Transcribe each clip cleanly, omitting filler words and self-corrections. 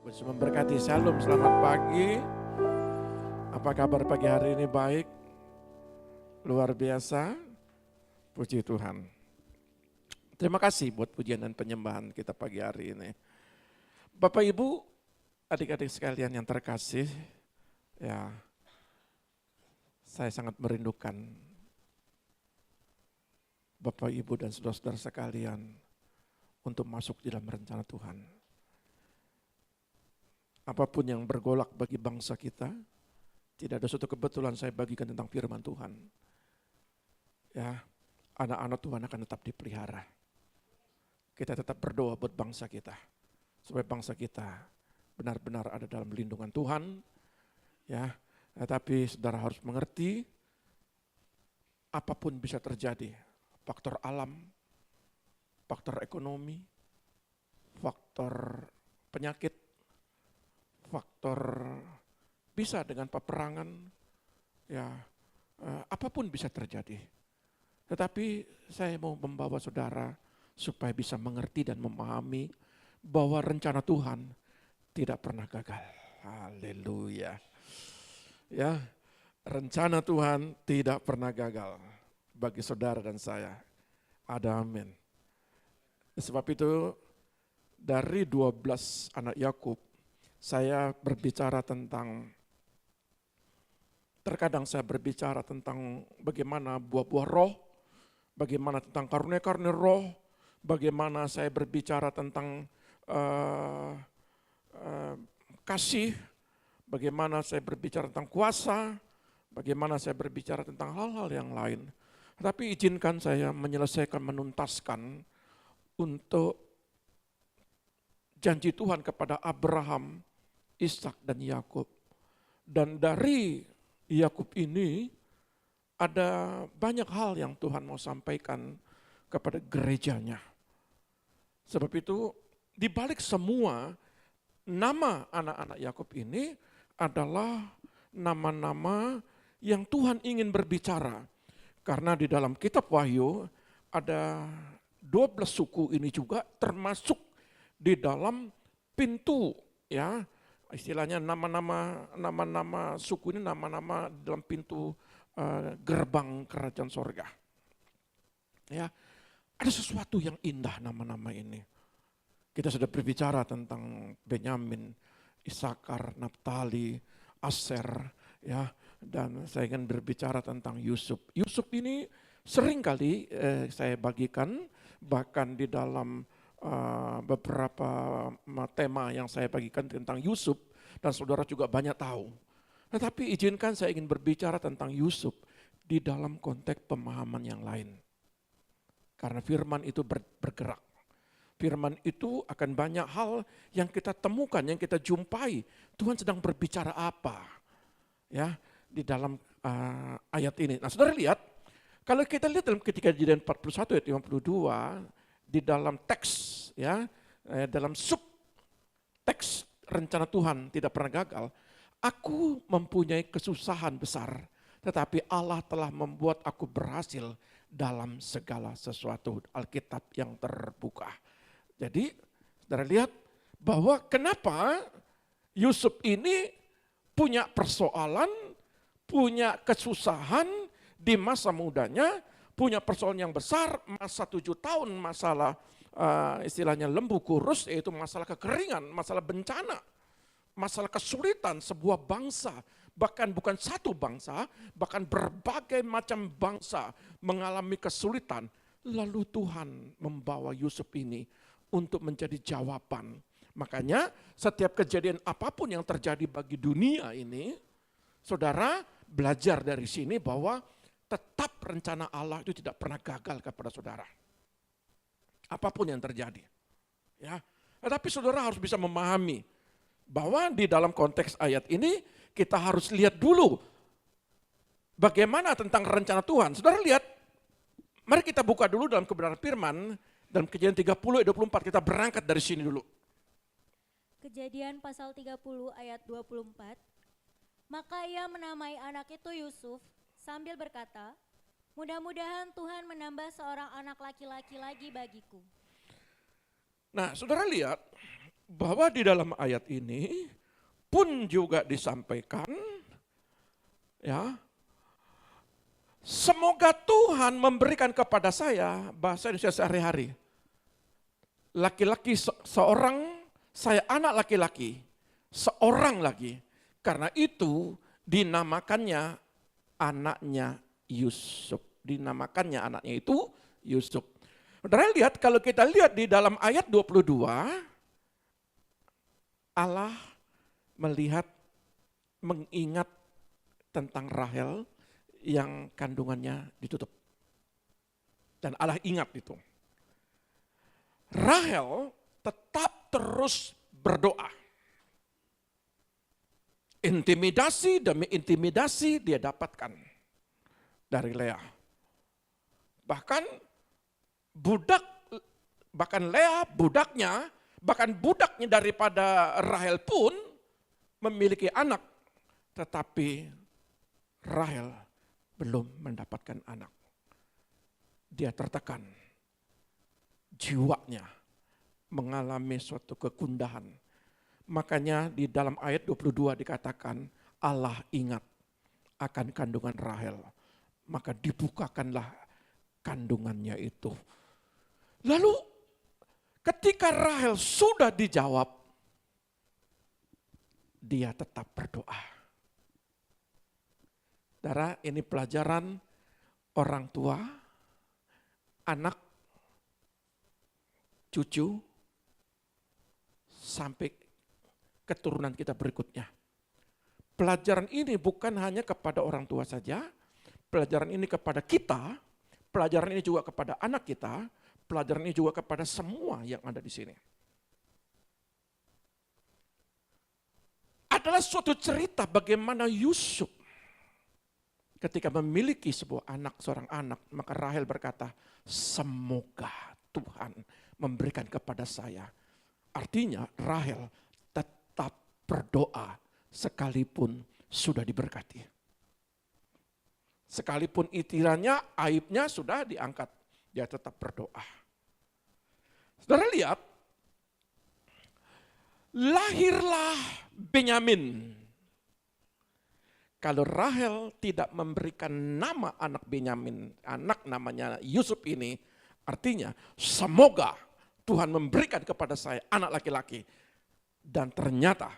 Puji memberkati. Shalom, selamat pagi. Apa kabar pagi hari ini? Baik, luar biasa. Puji Tuhan. Terima kasih buat pujian dan penyembahan kita pagi hari ini. Bapak Ibu, adik-adik sekalian yang terkasih, ya, saya sangat merindukan Bapak Ibu dan saudara-saudara sekalian untuk masuk di dalam rencana Tuhan. Apapun yang bergolak bagi bangsa kita, tidak ada suatu kebetulan saya bagikan tentang firman Tuhan. Ya, anak-anak Tuhan akan tetap dipelihara. Kita tetap berdoa buat bangsa kita, supaya bangsa kita benar-benar ada dalam lindungan Tuhan. Ya, tetapi saudara harus mengerti, apapun bisa terjadi. Faktor alam, faktor ekonomi, faktor penyakit, faktor bisa dengan peperangan, ya apapun bisa terjadi. Tetapi saya mau membawa saudara supaya bisa mengerti dan memahami bahwa rencana Tuhan tidak pernah gagal. Haleluya. Ya, rencana Tuhan tidak pernah gagal bagi saudara dan saya. Ada amin. Sebab itu dari 12 anak Yakub, saya berbicara tentang, terkadang saya berbicara tentang bagaimana buah-buah roh, bagaimana tentang karunia-karunia roh, bagaimana saya berbicara tentang kasih, bagaimana saya berbicara tentang kuasa, bagaimana saya berbicara tentang hal-hal yang lain. Tetapi izinkan saya menyelesaikan, menuntaskan untuk janji Tuhan kepada Abraham, Ishak dan Yakub. Dan dari Yakub ini ada banyak hal yang Tuhan mau sampaikan kepada gerejanya. Sebab itu di balik semua nama anak-anak Yakub ini adalah nama-nama yang Tuhan ingin berbicara. Karena di dalam kitab Wahyu ada 12 suku ini juga termasuk di dalam pintu, ya. Istilahnya nama-nama suku ini nama-nama dalam pintu gerbang kerajaan sorga. Ya, ada sesuatu yang indah nama-nama ini. Kita sudah berbicara tentang Benyamin, Isakar, Naftali, Aser, ya, dan saya ingin berbicara tentang Yusuf. Yusuf ini sering kali saya bagikan, bahkan di dalam beberapa tema yang saya bagikan tentang Yusuf, dan saudara juga banyak tahu. Tetapi izinkan saya ingin berbicara tentang Yusuf di dalam konteks pemahaman yang lain. Karena firman itu bergerak. Firman itu akan banyak hal yang kita temukan, yang kita jumpai. Tuhan sedang berbicara apa, ya, di dalam ayat ini. Nah, saudara lihat, kalau kita lihat dalam Kejadian 41 ayat 52, di dalam teks, ya, dalam sub teks rencana Tuhan tidak pernah gagal. Aku mempunyai kesusahan besar, tetapi Allah telah membuat aku berhasil dalam segala sesuatu. Alkitab yang terbuka. Jadi, saudara lihat bahwa kenapa Yusuf ini punya persoalan, punya kesusahan di masa mudanya, punya persoalan yang besar, masa 7 tahun, masalah istilahnya lembu kurus, yaitu masalah kekeringan, masalah bencana, masalah kesulitan sebuah bangsa, bahkan bukan satu bangsa, bahkan berbagai macam bangsa mengalami kesulitan. Lalu Tuhan membawa Yusuf ini untuk menjadi jawaban. Makanya setiap kejadian apapun yang terjadi bagi dunia ini, saudara belajar dari sini bahwa tetap rencana Allah itu tidak pernah gagal kepada saudara. Apapun yang terjadi. Ya. Tetapi saudara harus bisa memahami bahwa di dalam konteks ayat ini kita harus lihat dulu bagaimana tentang rencana Tuhan. Saudara lihat, mari kita buka dulu dalam kebenaran firman, dalam Kejadian 30 ayat 24, kita berangkat dari sini dulu. Kejadian pasal 30 ayat 24, maka ia menamai anak itu Yusuf, sambil berkata, mudah-mudahan Tuhan menambah seorang anak laki-laki lagi bagiku. Nah, saudara lihat, bahwa di dalam ayat ini pun juga disampaikan, ya, semoga Tuhan memberikan kepada saya, bahasa Indonesia sehari-hari, laki-laki seorang, saya anak laki-laki, seorang lagi. Karena itu dinamakannya anaknya Yusuf. Dinamakannya anaknya itu Yusuf. Saudara lihat, kalau kita lihat di dalam ayat 22, Allah melihat, mengingat tentang Rahel yang kandungannya ditutup. Dan Allah ingat itu. Rahel tetap terus berdoa. Intimidasi demi intimidasi dia dapatkan dari Lea. Bahkan Lea budaknya, bahkan budaknya daripada Rahel pun memiliki anak. Tetapi Rahel belum mendapatkan anak. Dia tertekan. Jiwanya mengalami suatu kegundahan. Makanya di dalam ayat 22 dikatakan Allah ingat akan kandungan Rahel. Maka dibukakanlah kandungannya itu. Lalu ketika Rahel sudah dijawab, dia tetap berdoa. Saudara, ini pelajaran orang tua, anak, cucu, sampai keturunan kita berikutnya. Pelajaran ini bukan hanya kepada orang tua saja, pelajaran ini kepada kita, pelajaran ini juga kepada anak kita, pelajaran ini juga kepada semua yang ada di sini. Adalah suatu cerita bagaimana Yusuf ketika memiliki seorang anak, maka Rahel berkata, semoga Tuhan memberikan kepada saya. Artinya Rahel tetap berdoa sekalipun sudah diberkati. Sekalipun itirannya, aibnya sudah diangkat, dia tetap berdoa. Saudara lihat, lahirlah Benyamin. Kalau Rahel tidak memberikan nama anak Benyamin, anak namanya Yusuf ini, artinya semoga Tuhan memberikan kepada saya anak laki-laki. Dan ternyata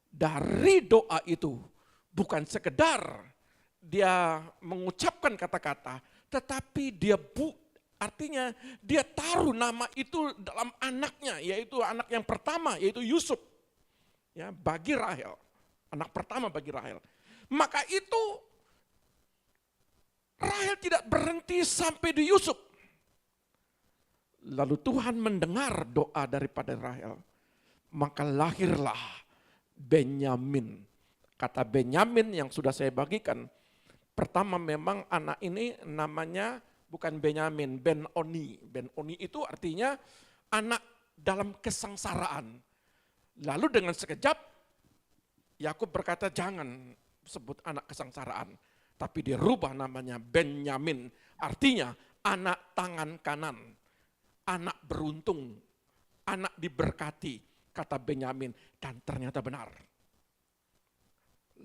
dari doa itu bukan sekedar dia mengucapkan kata-kata, tetapi artinya dia taruh nama itu dalam anaknya, yaitu anak yang pertama, yaitu Yusuf. Ya, bagi Rahel, anak pertama bagi Rahel. Maka itu Rahel tidak berhenti sampai di Yusuf. Lalu Tuhan mendengar doa daripada Rahel. Maka lahirlah Benyamin. Kata Benyamin yang sudah saya bagikan. Pertama memang anak ini namanya bukan Benyamin, Ben-Oni. Ben-Oni itu artinya anak dalam kesengsaraan. Lalu dengan sekejap Yakub berkata jangan sebut anak kesengsaraan, tapi dia rubah namanya Benyamin, artinya anak tangan kanan, anak beruntung, anak diberkati, kata Benyamin, dan ternyata benar.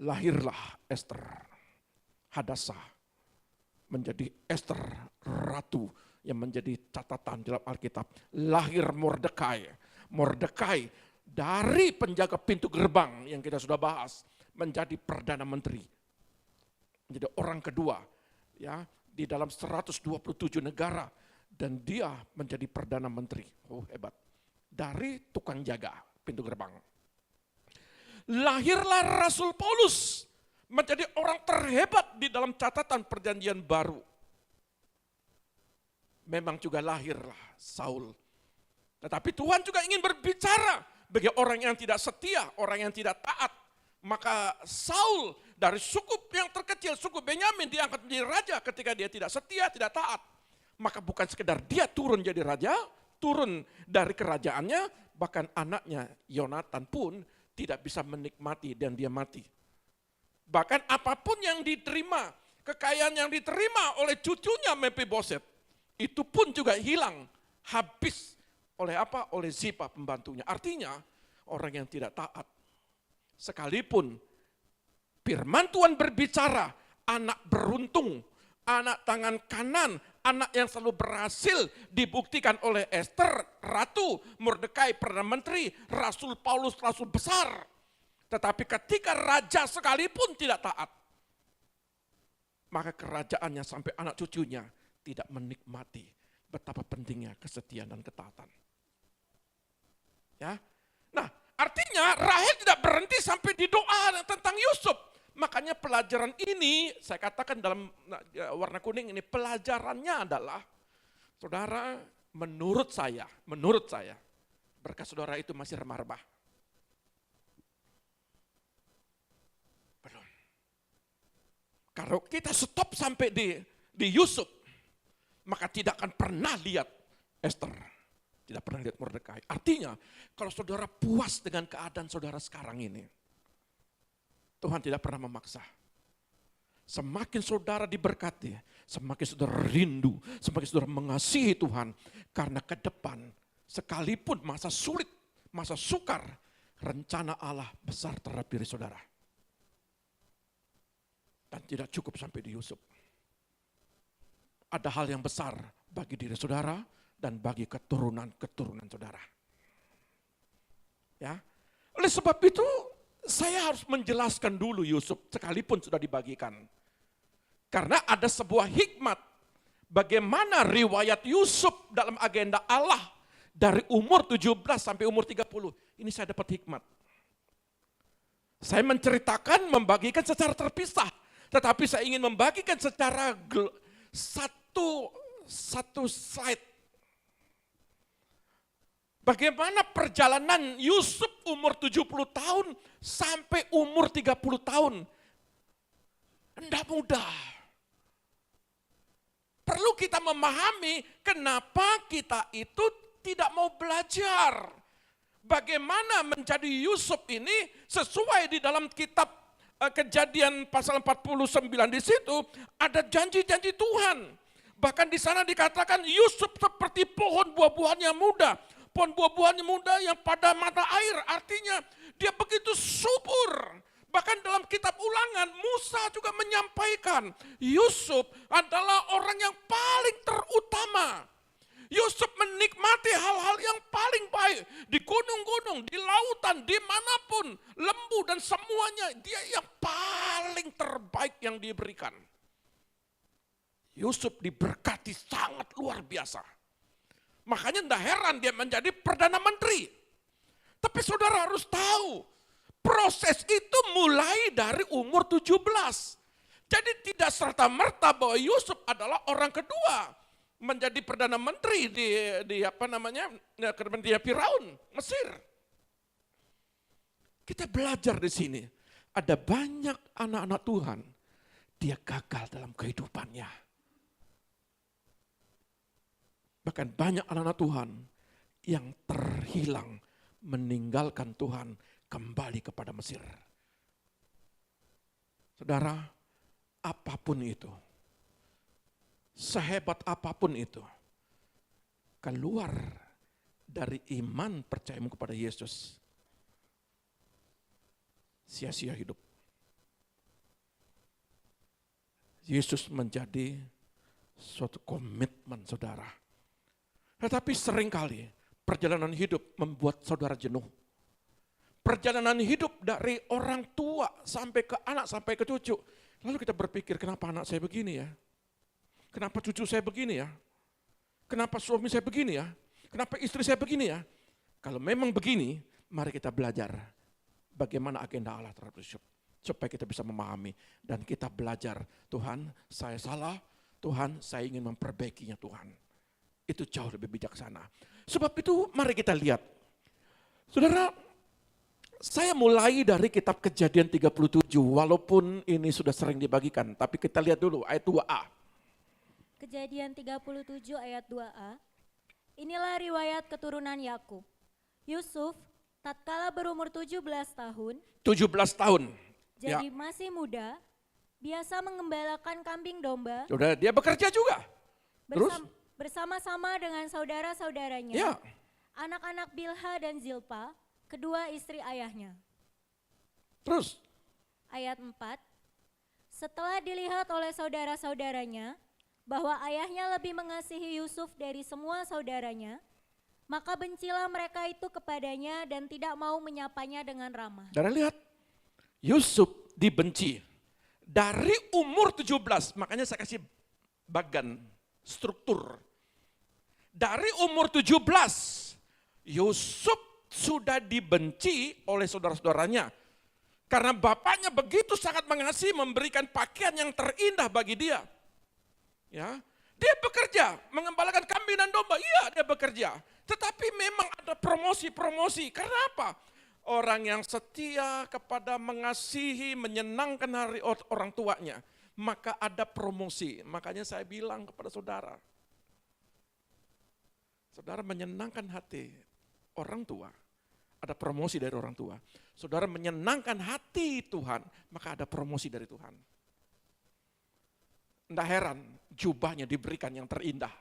Lahirlah Esther, Hadassah, menjadi Esther ratu yang menjadi catatan dalam Alkitab. Lahir Mordekai, Mordekai dari penjaga pintu gerbang yang kita sudah bahas, menjadi Perdana Menteri. Menjadi orang kedua ya di dalam 127 negara dan dia menjadi Perdana Menteri. Oh, hebat. Dari tukang jaga pintu gerbang. Lahirlah Rasul Paulus menjadi orang terhebat di dalam catatan Perjanjian Baru. Memang juga lahirlah Saul. Tetapi Tuhan juga ingin berbicara bagi orang yang tidak setia, orang yang tidak taat. Maka Saul dari suku yang terkecil, suku Benyamin diangkat menjadi raja ketika dia tidak setia, tidak taat. Maka bukan sekedar dia turun jadi raja, turun dari kerajaannya, bahkan anaknya Yonatan pun tidak bisa menikmati dan dia mati. Bahkan apapun yang diterima, kekayaan yang diterima oleh cucunya Mephiboset, itu pun juga hilang, habis Oleh apa? Oleh Zipa pembantunya. Artinya orang yang tidak taat, sekalipun firman Tuhan berbicara, anak beruntung, anak tangan kanan, anak yang selalu berhasil dibuktikan oleh Ester, Ratu, Mordekai, Perdana Menteri, Rasul Paulus, Rasul besar. Tetapi ketika raja sekalipun tidak taat, maka kerajaannya sampai anak cucunya tidak menikmati betapa pentingnya kesetiaan dan ketaatan. Ya, nah artinya Rahel tidak berhenti sampai di doa tentang Yusuf. Makanya pelajaran ini, saya katakan dalam warna kuning ini, pelajarannya adalah, saudara, menurut saya, berkat saudara itu masih remah-remah. Belum. Kalau kita stop sampai di Yusuf, maka tidak akan pernah lihat Esther, tidak pernah lihat Mordekai. Artinya, kalau saudara puas dengan keadaan saudara sekarang ini, Tuhan tidak pernah memaksa. Semakin saudara diberkati, semakin saudara rindu, semakin saudara mengasihi Tuhan. Karena ke depan, sekalipun masa sulit, masa sukar, rencana Allah besar terhadap diri saudara. Dan tidak cukup sampai di Yusuf. Ada hal yang besar bagi diri saudara dan bagi keturunan-keturunan saudara. Ya. Oleh sebab itu, saya harus menjelaskan dulu Yusuf sekalipun sudah dibagikan. Karena ada sebuah hikmat bagaimana riwayat Yusuf dalam agenda Allah dari umur 17 sampai umur 30. Ini saya dapat hikmat. Saya menceritakan, membagikan secara terpisah. Tetapi saya ingin membagikan secara satu slide. Bagaimana perjalanan Yusuf umur 70 tahun sampai umur 30 tahun. Tidak mudah. Perlu kita memahami kenapa kita itu tidak mau belajar. Bagaimana menjadi Yusuf ini sesuai di dalam kitab Kejadian pasal 49 di situ ada janji-janji Tuhan. Bahkan di sana dikatakan Yusuf seperti pohon buah-buahannya muda. Pohon buah-buahannya muda yang pada mata air, artinya dia begitu subur. Bahkan dalam kitab Ulangan, Musa juga menyampaikan, Yusuf adalah orang yang paling terutama. Yusuf menikmati hal-hal yang paling baik. Di gunung-gunung, di lautan, dimanapun, lembu dan semuanya, dia yang paling terbaik yang diberikan. Yusuf diberkati sangat luar biasa. Makanya tidak heran dia menjadi Perdana Menteri. Tapi saudara harus tahu, proses itu mulai dari umur 17. Jadi tidak serta-merta bahwa Yusuf adalah orang kedua menjadi Perdana Menteri di Firaun, Mesir. Kita belajar di sini, ada banyak anak-anak Tuhan, dia gagal dalam kehidupannya. Bahkan banyak anak-anak Tuhan yang terhilang, meninggalkan Tuhan, kembali kepada Mesir. Saudara, apapun itu, sehebat apapun itu, keluar dari iman percayamu kepada Yesus, sia-sia hidup. Yesus menjadi suatu komitmen saudara. Tetapi seringkali perjalanan hidup membuat saudara jenuh. Perjalanan hidup dari orang tua sampai ke anak, sampai ke cucu. Lalu kita berpikir, kenapa anak saya begini ya? Kenapa cucu saya begini ya? Kenapa suami saya begini ya? Kenapa istri saya begini ya? Kalau memang begini, mari kita belajar bagaimana agenda Allah terhadap Yusuf. Supaya kita bisa memahami dan kita belajar, Tuhan saya salah, Tuhan saya ingin memperbaikinya Tuhan. Itu jauh lebih bijaksana. Sebab itu mari kita lihat. Saudara, saya mulai dari kitab Kejadian 37, walaupun ini sudah sering dibagikan, tapi kita lihat dulu ayat 2a. Kejadian 37 ayat 2a. Inilah riwayat keturunan Yakub. Yusuf tatkala berumur 17 tahun. 17 tahun. Jadi masih muda, biasa mengembalakan kambing domba. Sudah dia bekerja juga. Terus? Bersama-sama dengan saudara-saudaranya. Ya. anak-anak Bilha dan Zilpa, kedua istri ayahnya. Terus, Ayat 4, setelah dilihat oleh saudara-saudaranya bahwa ayahnya lebih mengasihi Yusuf dari semua saudaranya, maka bencilah mereka itu kepadanya dan tidak mau menyapanya dengan ramah. saudara lihat, Yusuf dibenci. Dari umur 17, makanya saya kasih bagan, struktur. Dari umur 17, Yusuf sudah dibenci oleh saudara-saudaranya. Karena bapaknya begitu sangat mengasihi, memberikan pakaian yang terindah bagi dia. Ya, dia bekerja, mengembalakan kambing dan domba, iya dia bekerja. Tetapi memang ada promosi-promosi, karena apa? Orang yang setia kepada mengasihi, menyenangkan hari orang tuanya, maka ada promosi. Makanya saya bilang kepada saudara, saudara menyenangkan hati orang tua, ada promosi dari orang tua. Saudara menyenangkan hati Tuhan, maka ada promosi dari Tuhan. Tidak heran jubahnya diberikan yang terindah.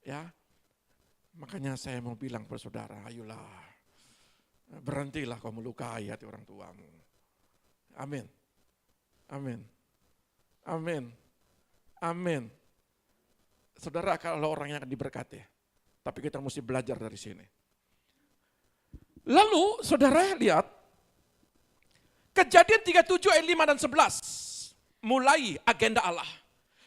Ya, makanya saya mau bilang kepada saudara, ayolah, berhentilah kau melukai hati orang tuamu. Amin. Amin. Amin. Amin. Saudara, kalau orangnya akan diberkati, tapi kita mesti belajar dari sini. Lalu saudara lihat, Kejadian 37 ayat 5 dan 11. Mulai agenda Allah.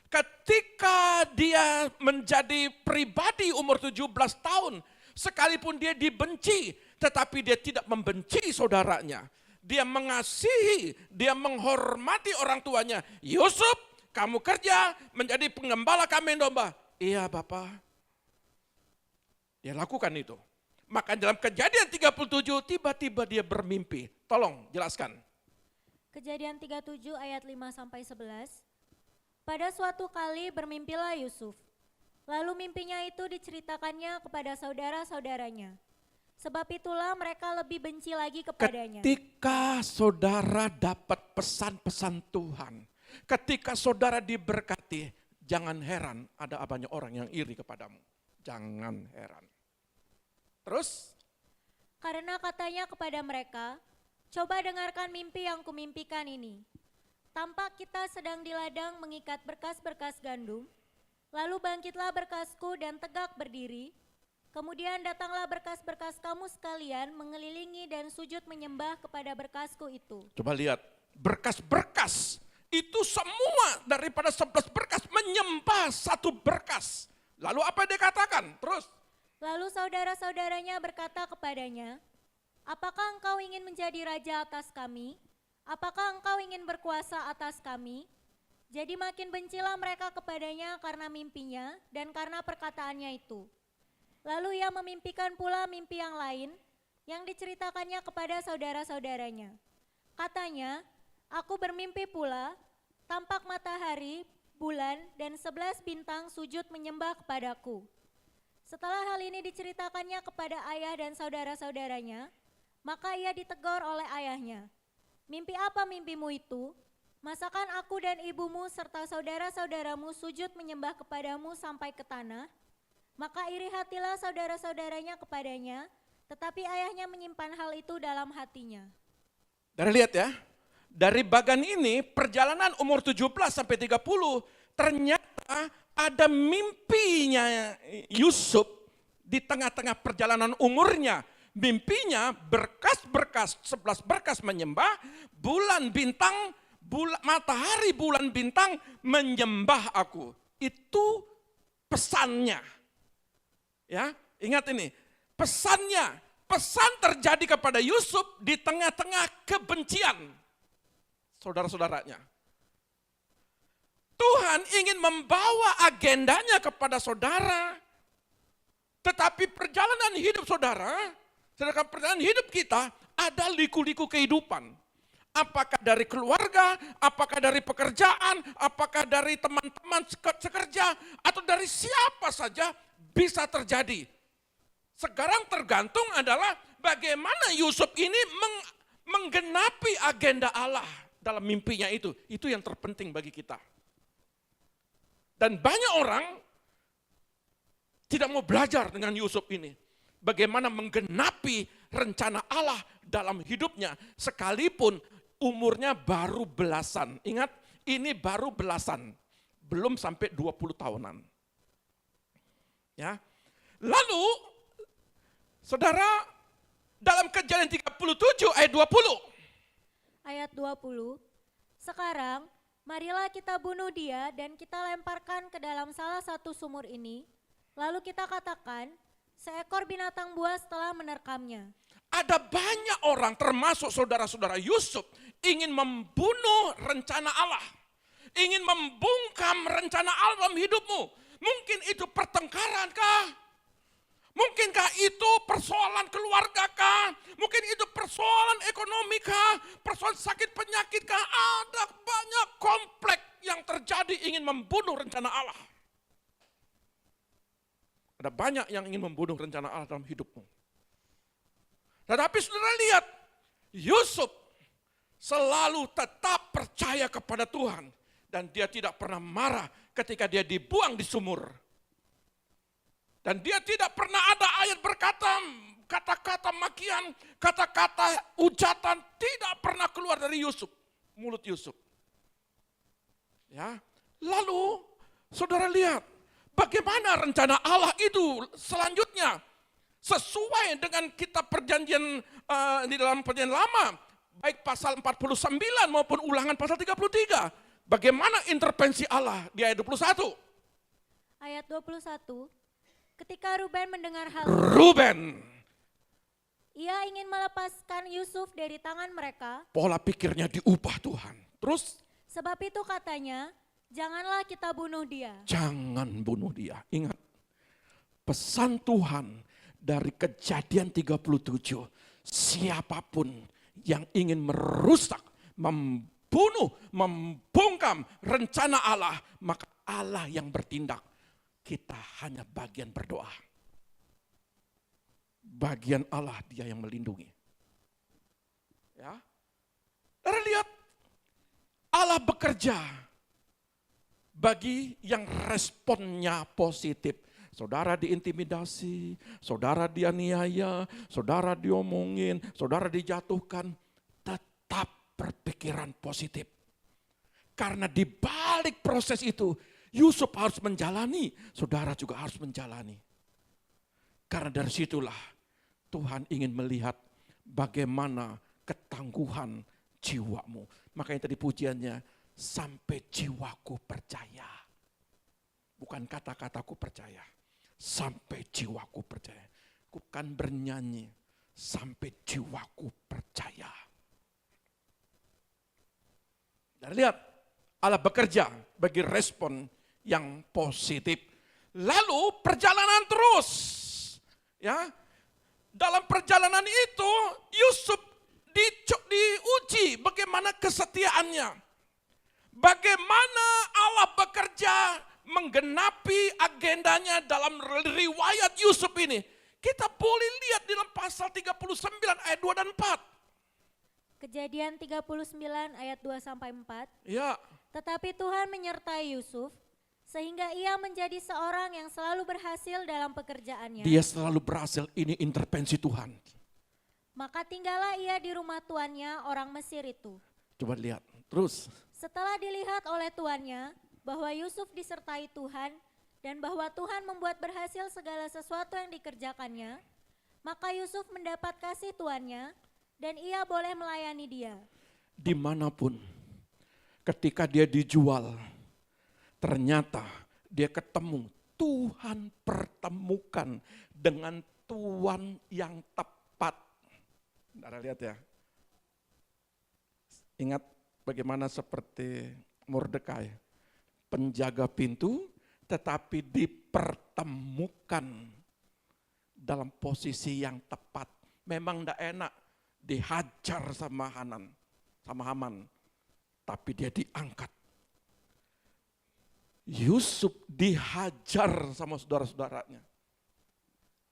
Ketika dia menjadi pribadi umur 17 tahun, sekalipun dia dibenci, tetapi dia tidak membenci saudaranya. Dia mengasihi, dia menghormati orang tuanya. Yusuf, kamu kerja menjadi pengembala kambing domba. Iya Bapak. Dia lakukan itu. Maka dalam Kejadian 37 tiba-tiba dia bermimpi. Tolong jelaskan. Kejadian 37 ayat 5-11. Pada suatu kali bermimpilah Yusuf. Lalu mimpinya itu diceritakannya kepada saudara-saudaranya. Sebab itulah mereka lebih benci lagi kepadanya. Ketika saudara dapat pesan-pesan Tuhan, ketika saudara diberkati, jangan heran ada banyak orang yang iri kepadamu. Jangan heran. Terus? Karena katanya kepada mereka, coba dengarkan mimpi yang kumimpikan ini. Tampak kita sedang di ladang mengikat berkas-berkas gandum, lalu bangkitlah berkasku dan tegak berdiri. Kemudian datanglah berkas-berkas kamu sekalian mengelilingi dan sujud menyembah kepada berkasku itu. Coba lihat, berkas-berkas itu semua daripada 11 berkas menyembah satu berkas. Lalu apa dia katakan? Terus? Lalu saudara-saudaranya berkata kepadanya, apakah engkau ingin menjadi raja atas kami? Apakah engkau ingin berkuasa atas kami? Jadi makin bencilah mereka kepadanya karena mimpinya dan karena perkataannya itu. Lalu ia memimpikan pula mimpi yang lain yang diceritakannya kepada saudara-saudaranya. Katanya, aku bermimpi pula, tampak matahari, bulan, dan 11 bintang sujud menyembah kepadaku. Setelah hal ini diceritakannya kepada ayah dan saudara-saudaranya, maka ia ditegur oleh ayahnya. Mimpi apa mimpimu itu? Masakan aku dan ibumu serta saudara-saudaramu sujud menyembah kepadamu sampai ke tanah? Maka iri hatilah saudara-saudaranya kepadanya, tetapi ayahnya menyimpan hal itu dalam hatinya. Dari lihat ya, dari bagan ini perjalanan umur 17 sampai 30, ternyata ada mimpinya Yusuf di tengah-tengah perjalanan umurnya. Mimpinya berkas-berkas, 11 berkas menyembah, bulan bintang, matahari bulan bintang menyembah aku. Itu pesannya. Ya, ingat ini, pesannya, pesan terjadi kepada Yusuf di tengah-tengah kebencian saudara-saudaranya. Tuhan ingin membawa agendanya kepada saudara, tetapi perjalanan hidup saudara, sedangkan perjalanan hidup kita ada liku-liku kehidupan. Apakah dari keluarga, apakah dari pekerjaan, apakah dari teman-teman sekerja, atau dari siapa saja bisa terjadi. Sekarang tergantung adalah bagaimana Yusuf ini menggenapi agenda Allah dalam mimpinya itu. Itu yang terpenting bagi kita. Dan banyak orang tidak mau belajar dengan Yusuf ini. Bagaimana menggenapi rencana Allah dalam hidupnya. Sekalipun umurnya baru belasan. Ingat, ini baru belasan. Belum sampai 20 tahunan. Ya. Lalu, saudara, dalam Kejadian 37 ayat 20. Ayat 20. Sekarang, marilah kita bunuh dia dan kita lemparkan ke dalam salah satu sumur ini. Lalu kita katakan, seekor binatang buas telah menerkamnya. Ada banyak orang termasuk saudara-saudara Yusuf ingin membunuh rencana Allah. Ingin membungkam rencana Allah dalam hidupmu. Mungkin itu pertengkaran kah? Mungkinkah itu persoalan keluarga kah? Mungkin itu persoalan ekonomi kah? Persoalan sakit penyakit kah? Ada banyak konflik yang terjadi ingin membunuh rencana Allah. Ada banyak yang ingin membunuh rencana Allah dalam hidupmu. Tetapi saudara lihat, Yusuf selalu tetap percaya kepada Tuhan. Dan dia tidak pernah marah ketika dia dibuang di sumur. Dan dia tidak pernah ada ayat berkata, kata-kata makian, kata-kata ujatan tidak pernah keluar dari Yusuf, mulut Yusuf. Ya, lalu saudara lihat bagaimana rencana Allah itu selanjutnya sesuai dengan kitab perjanjian di dalam perjanjian lama, baik pasal 49 maupun ulangan pasal 33. Bagaimana intervensi Allah di ayat 21? Ayat 21. Ketika Ruben mendengar hal itu, Ruben, ia ingin melepaskan Yusuf dari tangan mereka. pola pikirnya diubah Tuhan. Terus, Sebab itu katanya, janganlah kita bunuh dia. jangan bunuh dia. Ingat, pesan Tuhan dari Kejadian 37, siapapun yang ingin merusak, membunuh, membungkam rencana Allah, maka Allah yang bertindak. Kita hanya bagian berdoa. Bagian Allah dia yang melindungi. Ya. Saudara lihat, Allah bekerja bagi yang responnya positif. Saudara diintimidasi, saudara dianiaya, saudara diomongin, saudara dijatuhkan, tetap berpikiran positif. Karena di balik proses itu, Yusuf harus menjalani, saudara juga harus menjalani. Karena dari situlah Tuhan ingin melihat bagaimana ketangguhan jiwamu. Makanya tadi pujiannya, sampai jiwaku percaya. Bukan kata-kataku percaya, sampai jiwaku percaya. Bukan bernyanyi, sampai jiwaku percaya. Dan lihat, Allah bekerja bagi respon yang positif. Lalu perjalanan terus. Ya. Dalam perjalanan itu Yusuf diuji bagaimana kesetiaannya. Bagaimana Allah bekerja menggenapi agendanya dalam riwayat Yusuf ini. Kita boleh lihat dalam pasal 39 ayat 2 dan 4. Kejadian 39 ayat 2 sampai 4. Ya. Tetapi Tuhan menyertai Yusuf sehingga ia menjadi seorang yang selalu berhasil dalam pekerjaannya. Dia selalu berhasil, ini intervensi Tuhan. Maka tinggallah ia di rumah tuannya orang Mesir itu. Coba lihat, terus. Setelah dilihat oleh tuannya bahwa Yusuf disertai Tuhan dan bahwa Tuhan membuat berhasil segala sesuatu yang dikerjakannya, maka Yusuf mendapat kasih tuannya dan ia boleh melayani dia. Dimanapun, ketika dia dijual, ternyata dia ketemu, Tuhan pertemukan dengan tuan yang tepat. Saudara lihat ya. Ingat bagaimana seperti Mordekai, penjaga pintu tetapi dipertemukan dalam posisi yang tepat. Memang tidak enak dihajar sama Haman, tapi dia diangkat. Yusuf dihajar sama saudara-saudaranya.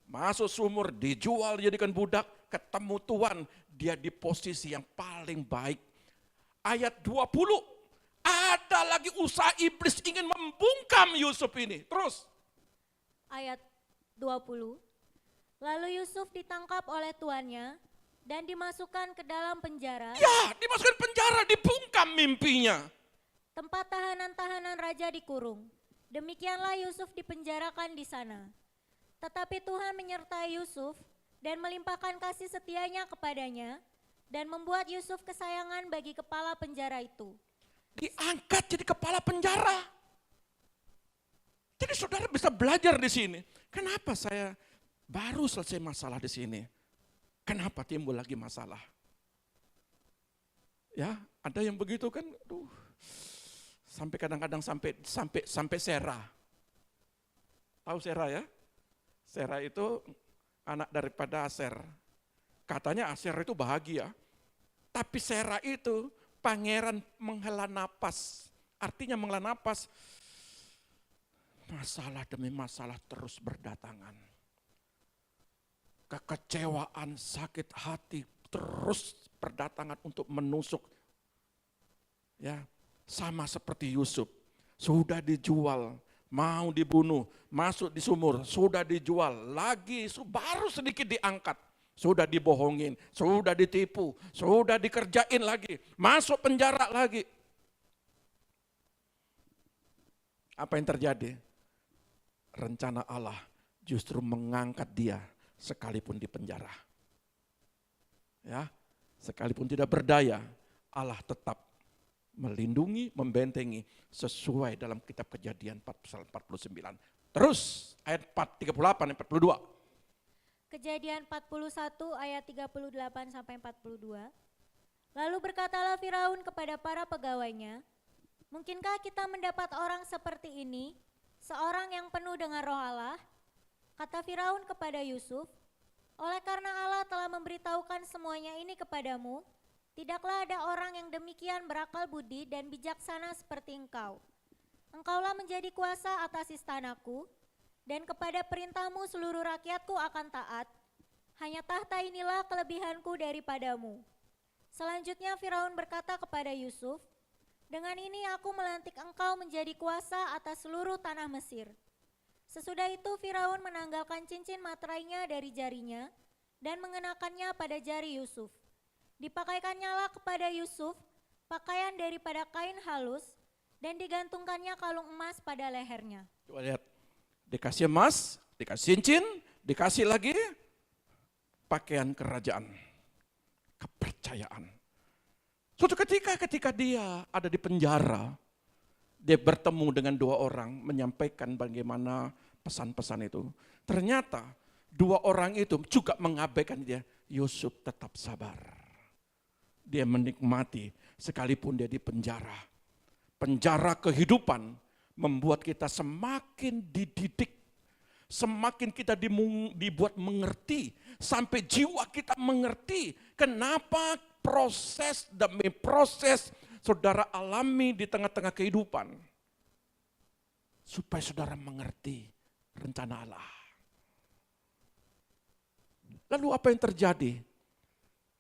Masuk sumur, dijual, dijadikan budak, ketemu Tuhan, dia di posisi yang paling baik. Ayat 20, ada lagi usaha iblis ingin membungkam Yusuf ini. Terus. Ayat 20. Lalu Yusuf ditangkap oleh tuannya dan dimasukkan ke dalam penjara, Ya, dimasukkan penjara, dibungkam mimpinya. tempat tahanan-tahanan raja dikurung. Demikianlah Yusuf dipenjarakan di sana. Tetapi Tuhan menyertai Yusuf dan melimpahkan kasih setianya kepadanya dan membuat Yusuf kesayangan bagi kepala penjara itu. Diangkat jadi kepala penjara. Jadi saudara bisa belajar di sini. Kenapa saya baru selesai masalah di sini? Kenapa timbul lagi masalah? Ya, ada yang begitu kan? Aduh, sampai kadang-kadang sampai Sera. Tahu Sera ya? Sera itu anak daripada Aser. Katanya Aser itu bahagia. Tapi Sera itu pangeran menghela napas. Artinya menghela napas, masalah demi masalah terus berdatangan. Kekecewaan, sakit hati terus berdatangan untuk menusuk. Ya, sama seperti Yusuf, sudah dijual, mau dibunuh, masuk di sumur, sudah dijual, lagi baru sedikit diangkat, sudah dibohongin, sudah ditipu, sudah dikerjain lagi, masuk penjara lagi. Apa yang terjadi? Rencana Allah justru mengangkat dia sekalipun di penjara. Ya, sekalipun tidak berdaya, Allah tetap melindungi, membentengi sesuai dalam kitab Kejadian 49. Terus ayat 38 42. Kejadian 41 ayat 38 sampai 42. Lalu berkatalah Firaun kepada para pegawainya, mungkinkah kita mendapat orang seperti ini, seorang yang penuh dengan roh Allah? Kata Firaun kepada Yusuf, oleh karena Allah telah memberitahukan semuanya ini kepadamu, tidaklah ada orang yang demikian berakal budi dan bijaksana seperti engkau. Engkaulah menjadi kuasa atas istanaku, dan kepada perintahmu seluruh rakyatku akan taat. Hanya tahta inilah kelebihanku daripadamu. Selanjutnya Firaun berkata kepada Yusuf, dengan ini aku melantik engkau menjadi kuasa atas seluruh tanah Mesir. Sesudah itu Firaun menanggalkan cincin materainya dari jarinya dan mengenakannya pada jari Yusuf. Dipakaikannya kepada Yusuf pakaian daripada kain halus dan digantungkannya kalung emas pada lehernya. Coba lihat, dikasih emas, dikasih cincin, dikasih lagi pakaian kerajaan, kepercayaan. Suatu ketika dia ada di penjara, dia bertemu dengan dua orang, menyampaikan bagaimana pesan-pesan itu. Ternyata dua orang itu juga mengabaikan dia. Yusuf tetap sabar. Dia menikmati sekalipun dia di penjara. Penjara kehidupan membuat kita semakin dididik, semakin kita dibuat mengerti, sampai jiwa kita mengerti kenapa proses demi proses saudara alami di tengah-tengah kehidupan. Supaya saudara mengerti rencana Allah. Lalu apa yang terjadi?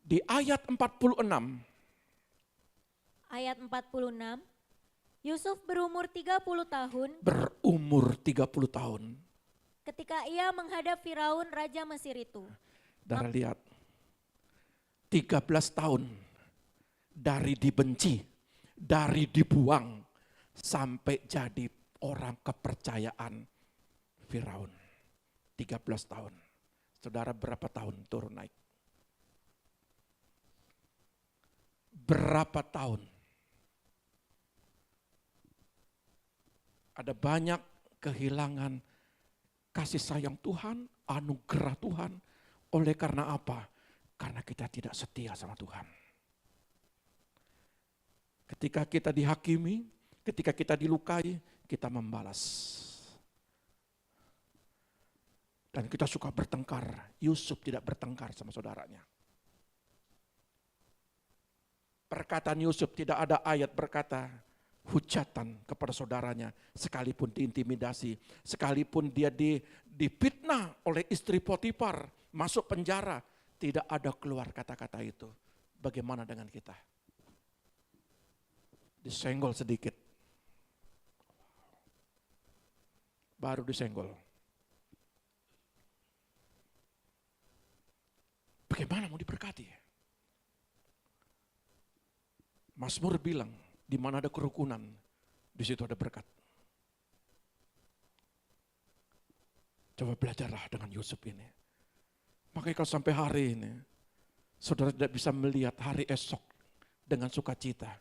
Di ayat 46. Ayat 46, Yusuf berumur 30 tahun Berumur 30 tahun. ketika ia menghadap Firaun Raja Mesir itu. Saudara lihat, 13 tahun dari dibenci, dari dibuang, sampai jadi orang kepercayaan Firaun. 13 tahun. Saudara berapa tahun turun naik? Berapa tahun? Ada banyak kehilangan kasih sayang Tuhan, anugerah Tuhan. Oleh karena apa? Karena kita tidak setia sama Tuhan. Ketika kita dihakimi, ketika kita dilukai, kita membalas. Dan kita suka bertengkar. Yusuf tidak bertengkar sama saudaranya. Perkataan Yusuf tidak ada ayat berkata hujatan kepada saudaranya. Sekalipun diintimidasi, sekalipun dia difitnah oleh istri Potifar, masuk penjara. Tidak ada keluar kata-kata itu. Bagaimana dengan kita? Disenggol sedikit. Baru disenggol. Bagaimana mau diberkati? Mazmur bilang, di mana ada kerukunan, di situ ada berkat. Coba belajarlah dengan Yusuf ini. Makanya kalau sampai hari ini, saudara tidak bisa melihat hari esok dengan sukacita.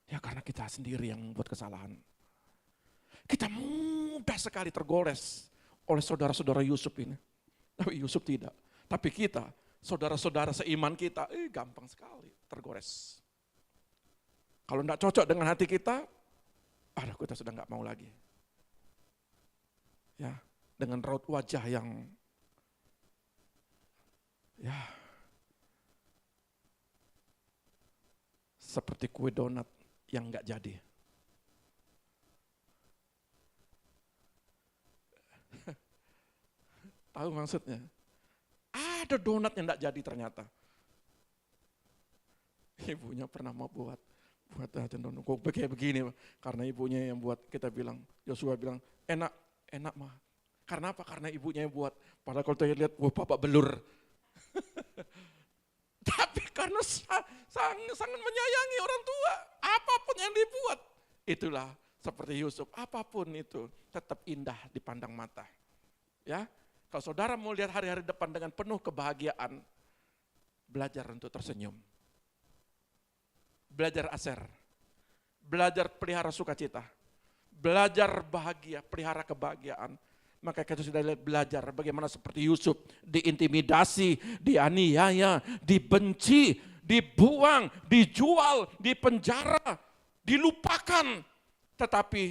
Ya karena kita sendiri yang membuat kesalahan. Kita mudah sekali tergores oleh saudara-saudara Yusuf ini. Tapi Yusuf tidak. Tapi kita, saudara-saudara seiman kita, gampang sekali tergores. Kalau tidak cocok dengan hati kita, kita sudah nggak mau lagi. Ya, dengan raut wajah yang seperti kue donat yang nggak jadi. Tahu maksudnya? Ada donat yang nggak jadi ternyata. Ibunya pernah mau buat aja donat kok kayak begini, karena ibunya yang buat. Kita bilang, Yosua bilang enak mah. Karena apa? Karena ibunya yang buat. Padahal kalau saya lihat, bapak belur. Tapi karena sangat menyayangi orang tua, apapun yang dibuat, itulah seperti Yusuf. Apapun itu tetap indah dipandang mata. Ya, kalau saudara mau lihat hari-hari depan dengan penuh kebahagiaan, belajar untuk tersenyum. Belajar aser, belajar pelihara sukacita, belajar bahagia, pelihara kebahagiaan. Maka kita sudah belajar bagaimana seperti Yusuf diintimidasi, dianiaya, dibenci, dibuang, dijual, dipenjara, dilupakan. Tetapi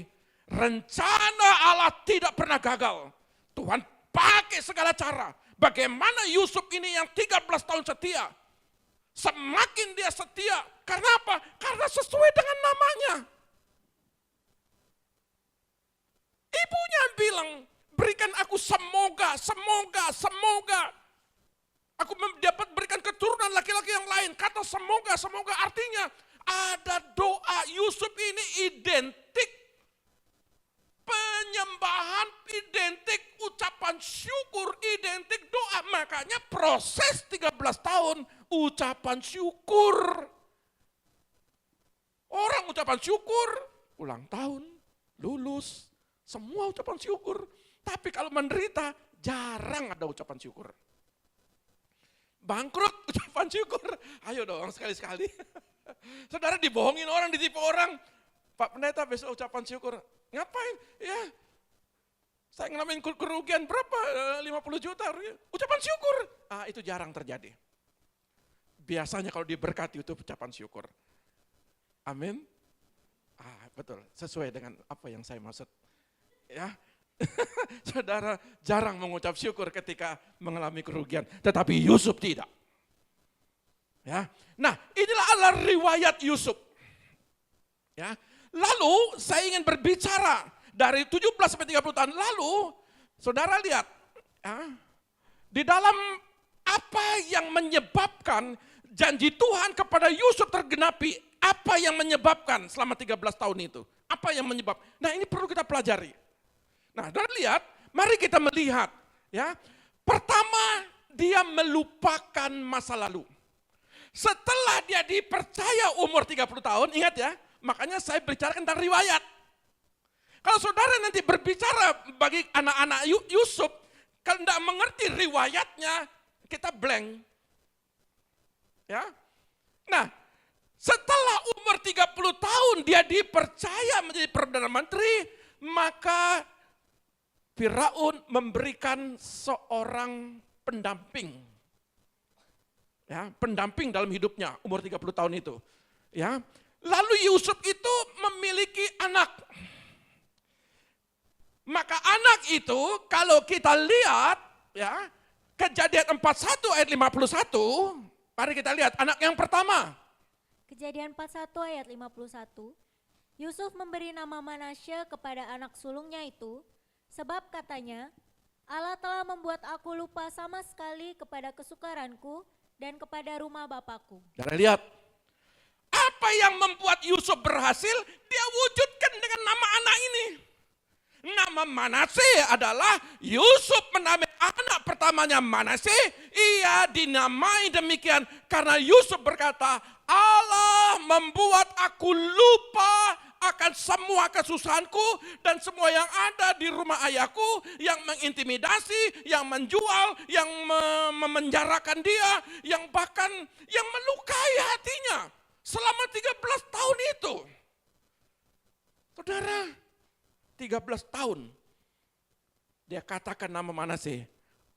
rencana Allah tidak pernah gagal. Tuhan pakai segala cara. Bagaimana Yusuf ini yang 13 tahun setia, semakin dia setia. Karena apa? Karena sesuai dengan namanya. Ibunya bilang, berikan aku semoga. Aku dapat berikan keturunan laki-laki yang lain. Kata semoga artinya ada doa. Yusuf ini identik penyembahan, identik ucapan syukur, identik doa. Makanya proses 13 tahun ucapan syukur. Orang ucapan syukur, ulang tahun, lulus, semua ucapan syukur. Tapi kalau menderita, jarang ada ucapan syukur. Bangkrut, ucapan syukur. Ayo dong, sekali-sekali. Saudara dibohongin orang, ditipu orang. Pak Pendeta besok ucapan syukur. Ngapain? Ya, saya ngalamin kerugian berapa? 50 juta. Ucapan syukur. Itu jarang terjadi. Biasanya kalau diberkati itu ucapan syukur. Amin. Betul, sesuai dengan apa yang saya maksud. Ya. Saudara jarang mengucap syukur ketika mengalami kerugian, tetapi Yusuf tidak. Ya. Nah, inilah adalah riwayat Yusuf. Ya. Lalu saya ingin berbicara dari 17 sampai 30 tahun lalu, saudara lihat, ya, di dalam apa yang menyebabkan janji Tuhan kepada Yusuf tergenapi. Apa yang menyebabkan selama 13 tahun itu? Apa yang menyebabkan? Nah, ini perlu kita pelajari. Nah, dan lihat, mari kita melihat. Ya, pertama, dia melupakan masa lalu. Setelah dia dipercaya umur 30 tahun, ingat ya, makanya saya bicara tentang riwayat. Kalau saudara nanti berbicara bagi anak-anak Yusuf, kalau tidak mengerti riwayatnya, kita blank. Ya. Nah, setelah umur 30 tahun dia dipercaya menjadi Perdana Menteri, maka Firaun memberikan seorang pendamping. Ya, pendamping dalam hidupnya umur 30 tahun itu. Ya. Lalu Yusuf itu memiliki anak. Maka anak itu kalau kita lihat ya, Kejadian 41 ayat 51, mari kita lihat anak yang pertama. Kejadian 41 ayat 51, Yusuf memberi nama Manasye kepada anak sulungnya itu, sebab katanya, Allah telah membuat aku lupa sama sekali kepada kesukaranku dan kepada rumah bapakku. Dan lihat, apa yang membuat Yusuf berhasil, dia wujudkan dengan nama anak ini. nama Manasye adalah Yusuf menamai anak pertamanya Manasye, ia dinamai demikian karena Yusuf berkata, Allah membuat aku lupa akan semua kesusahanku dan semua yang ada di rumah ayahku yang mengintimidasi, yang menjual, yang memenjarakan dia, yang bahkan yang melukai hatinya selama 13 tahun itu. Saudara, 13 tahun dia katakan nama Manasye,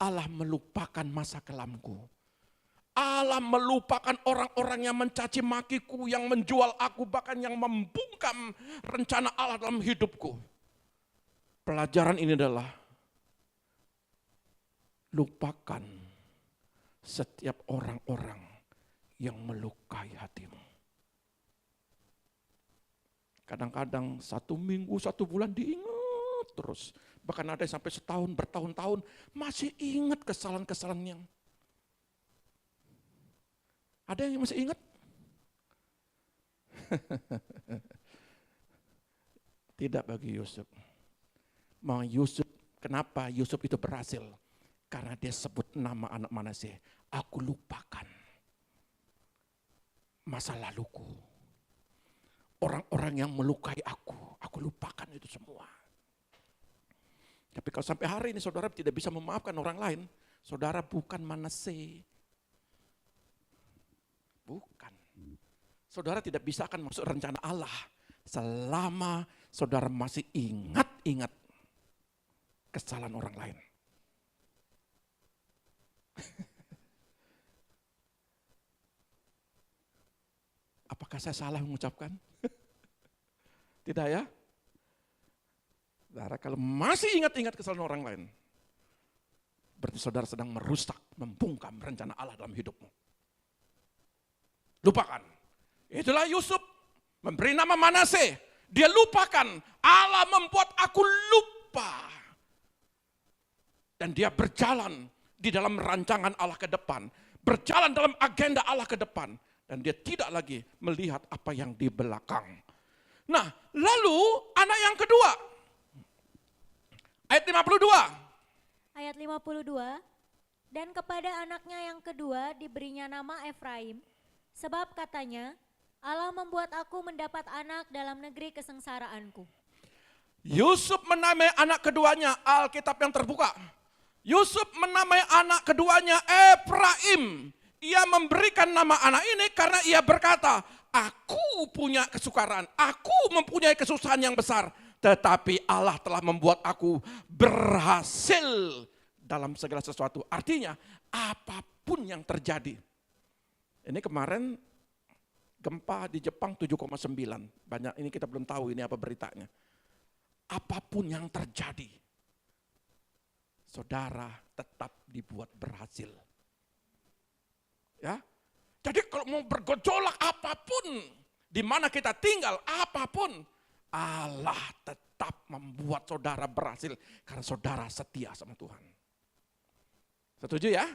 Allah melupakan masa kelamku. Allah melupakan orang-orang yang mencaci makiku, yang menjual aku, bahkan yang membungkam rencana Allah dalam hidupku. Pelajaran ini adalah lupakan setiap orang-orang yang melukai hatimu. Kadang-kadang 1 minggu, 1 bulan diingat terus. Bahkan ada yang sampai setahun, bertahun-tahun masih ingat kesalahan-kesalahan yang. Ada yang masih ingat? Tidak bagi Yusuf. Mau Yusuf, kenapa Yusuf itu berhasil? Karena dia sebut nama anak Manasye. Aku lupakan masa laluku. Orang-orang yang melukai aku lupakan itu semua. Tapi kalau sampai hari ini saudara tidak bisa memaafkan orang lain, saudara bukan Manasye. Bukan. Saudara tidak bisa akan masuk rencana Allah selama saudara masih ingat kesalahan orang lain. Apakah saya salah mengucapkan? Tidak ya? Saudara kalau masih ingat kesalahan orang lain, berarti saudara sedang merusak, membungkam rencana Allah dalam hidupmu. Lupakan. Itulah Yusuf memberi nama Manasye. Dia lupakan. Allah membuat aku lupa. Dan dia berjalan di dalam rancangan Allah ke depan. Berjalan dalam agenda Allah ke depan. Dan dia tidak lagi melihat apa yang di belakang. Nah, lalu anak yang kedua. Ayat 52. Ayat 52. Dan kepada anaknya yang kedua diberinya nama Efraim. Sebab katanya, Allah membuat aku mendapat anak dalam negeri kesengsaraanku. Yusuf menamai anak keduanya, Alkitab yang terbuka. Yusuf menamai anak keduanya Efraim. Ia memberikan nama anak ini karena ia berkata, aku punya kesukaran, aku mempunyai kesusahan yang besar. Tetapi Allah telah membuat aku berhasil dalam segala sesuatu. Artinya, apapun yang terjadi. Ini kemarin gempa di Jepang 7,9. Banyak ini kita belum tahu ini apa beritanya. Apapun yang terjadi, saudara tetap dibuat berhasil. Ya. Jadi kalau mau bergejolak apapun, di mana kita tinggal apapun, Allah tetap membuat saudara berhasil karena saudara setia sama Tuhan. Setuju ya?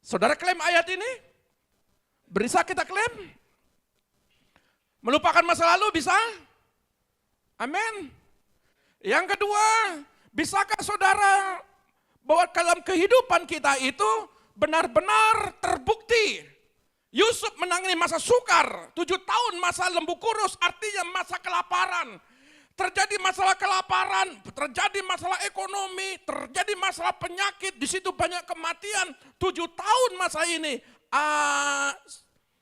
Saudara klaim ayat ini? Bisa kita klaim? Melupakan masa lalu bisa? Amin. Yang kedua, bisakah saudara bahwa dalam kehidupan kita itu benar-benar terbukti? Yusuf menangani masa sukar, 7 tahun masa lembu kurus, artinya masa kelaparan. Terjadi masalah kelaparan, terjadi masalah ekonomi, terjadi masalah penyakit, di situ banyak kematian, 7 tahun masa ini.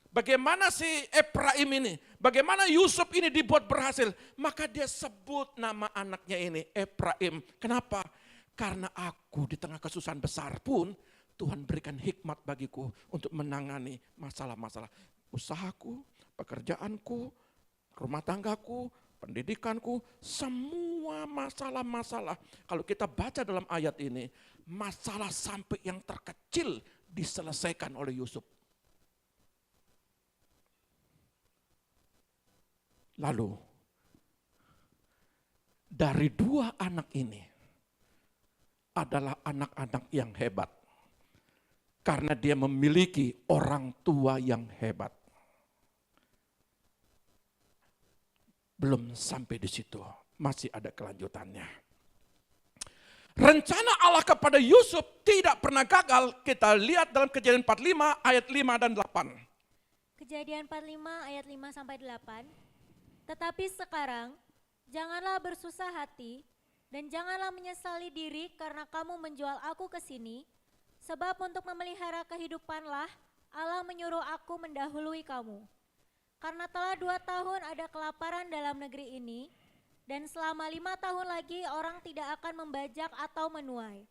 Bagaimana si Efraim ini, bagaimana Yusuf ini dibuat berhasil, maka dia sebut nama anaknya ini Efraim. Kenapa? Karena aku di tengah kesusahan besar pun Tuhan berikan hikmat bagiku untuk menangani masalah-masalah usahaku, pekerjaanku, rumah tanggaku, pendidikanku, semua masalah-masalah. Kalau kita baca dalam ayat ini, masalah sampai yang terkecil diselesaikan oleh Yusuf. Lalu, dari 2 anak ini adalah anak-anak yang hebat. Karena dia memiliki orang tua yang hebat. Belum sampai di situ. masih ada kelanjutannya. Rencana Allah kepada Yusuf tidak pernah gagal. Kita lihat dalam Kejadian 45 ayat 5 dan 8. Kejadian 45 ayat 5 sampai 8. Tetapi sekarang janganlah bersusah hati dan janganlah menyesali diri karena kamu menjual aku ke sini, sebab untuk memelihara kehidupanlah Allah menyuruh aku mendahului kamu. Karena telah 2 tahun ada kelaparan dalam negeri ini, dan selama 5 tahun lagi orang tidak akan membajak atau menuai.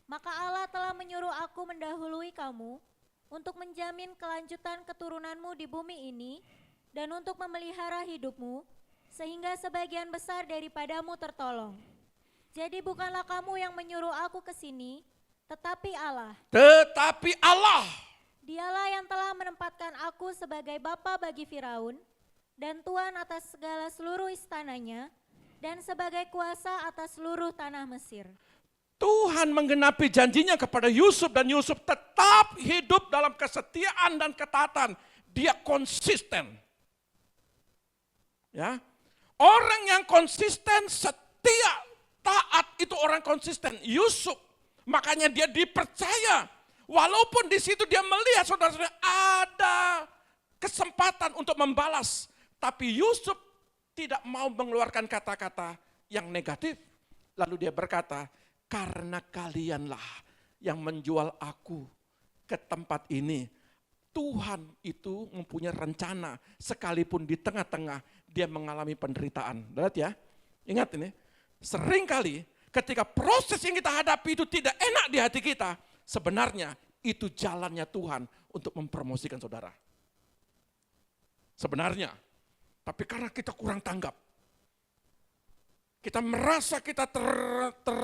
Maka Allah telah menyuruh aku mendahului kamu untuk menjamin kelanjutan keturunanmu di bumi ini dan untuk memelihara hidupmu, sehingga sebagian besar daripadamu tertolong. Jadi bukanlah kamu yang menyuruh aku ke sini, tetapi Allah. Tetapi Allah. Dialah yang telah menempatkan aku sebagai bapa bagi Firaun dan tuan atas segala seluruh istananya dan sebagai kuasa atas seluruh tanah Mesir. Tuhan menggenapi janjinya kepada Yusuf dan Yusuf tetap hidup dalam kesetiaan dan ketaatan. Dia konsisten. Ya. Orang yang konsisten, setia, taat itu orang konsisten. Yusuf, makanya dia dipercaya. Walaupun di situ dia melihat saudara-saudara ada kesempatan untuk membalas. Tapi Yusuf tidak mau mengeluarkan kata-kata yang negatif. Lalu dia berkata, karena kalianlah yang menjual aku ke tempat ini. Tuhan itu mempunyai rencana sekalipun di tengah-tengah dia mengalami penderitaan. Lihat ya, ingat ini, seringkali ketika proses yang kita hadapi itu tidak enak di hati kita, sebenarnya itu jalannya Tuhan untuk mempromosikan saudara. Sebenarnya, tapi karena kita kurang tanggap, kita merasa kita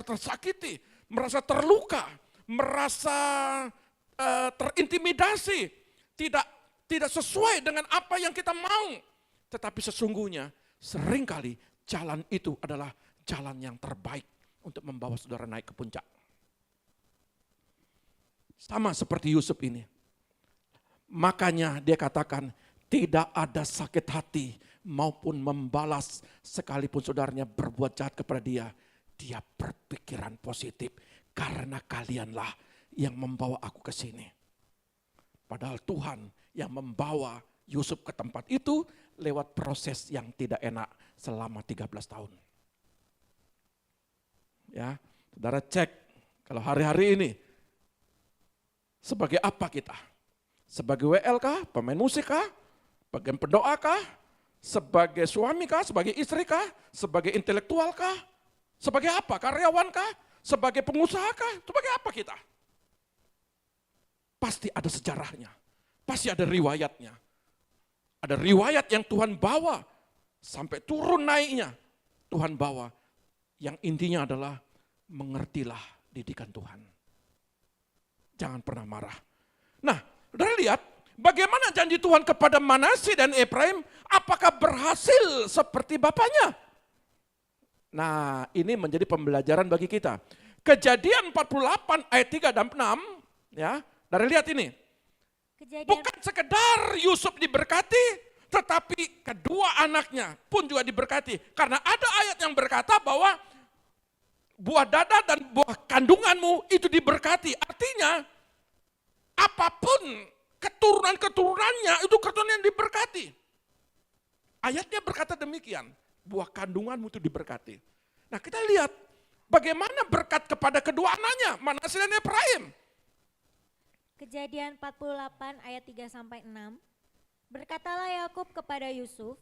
tersakiti, merasa terluka, merasa terintimidasi, tidak sesuai dengan apa yang kita mau. Tetapi sesungguhnya seringkali jalan itu adalah jalan yang terbaik untuk membawa saudara naik ke puncak. Sama seperti Yusuf ini. Makanya dia katakan tidak ada sakit hati maupun membalas sekalipun saudaranya berbuat jahat kepada dia. Dia berpikiran positif karena kalianlah yang membawa aku ke sini. Padahal Tuhan yang membawa Yusuf ke tempat itu lewat proses yang tidak enak selama 13 tahun. Ya, saudara cek kalau hari-hari ini sebagai apa kita? Sebagai WL kah? Pemain musik kah? Bagian pendoa kah? Sebagai suami kah? Sebagai istri kah? Sebagai intelektual kah? Sebagai apa? Karyawan kah? Sebagai pengusaha kah? Sebagai apa kita? Pasti ada sejarahnya. Pasti ada riwayatnya. Ada riwayat yang Tuhan bawa sampai turun naiknya. Tuhan bawa. Yang intinya adalah mengertilah didikan Tuhan. Jangan pernah marah. Nah, saudara lihat bagaimana janji Tuhan kepada Manasye dan Efraim, apakah berhasil seperti bapaknya? Nah, ini menjadi pembelajaran bagi kita. Kejadian 48 ayat 3 dan 6, ya. Dari lihat ini. Bukan sekedar Yusuf diberkati, tetapi kedua anaknya pun juga diberkati. Karena ada ayat yang berkata bahwa buah dada dan buah kandunganmu itu diberkati. Artinya apapun keturunan-keturunannya itu keturunan yang diberkati. Ayatnya berkata demikian, buah kandunganmu itu diberkati. Nah kita lihat bagaimana berkat kepada kedua anaknya, Manasye dan Efraim. Kejadian 48 ayat 3 sampai 6. Berkatalah Yakub kepada Yusuf,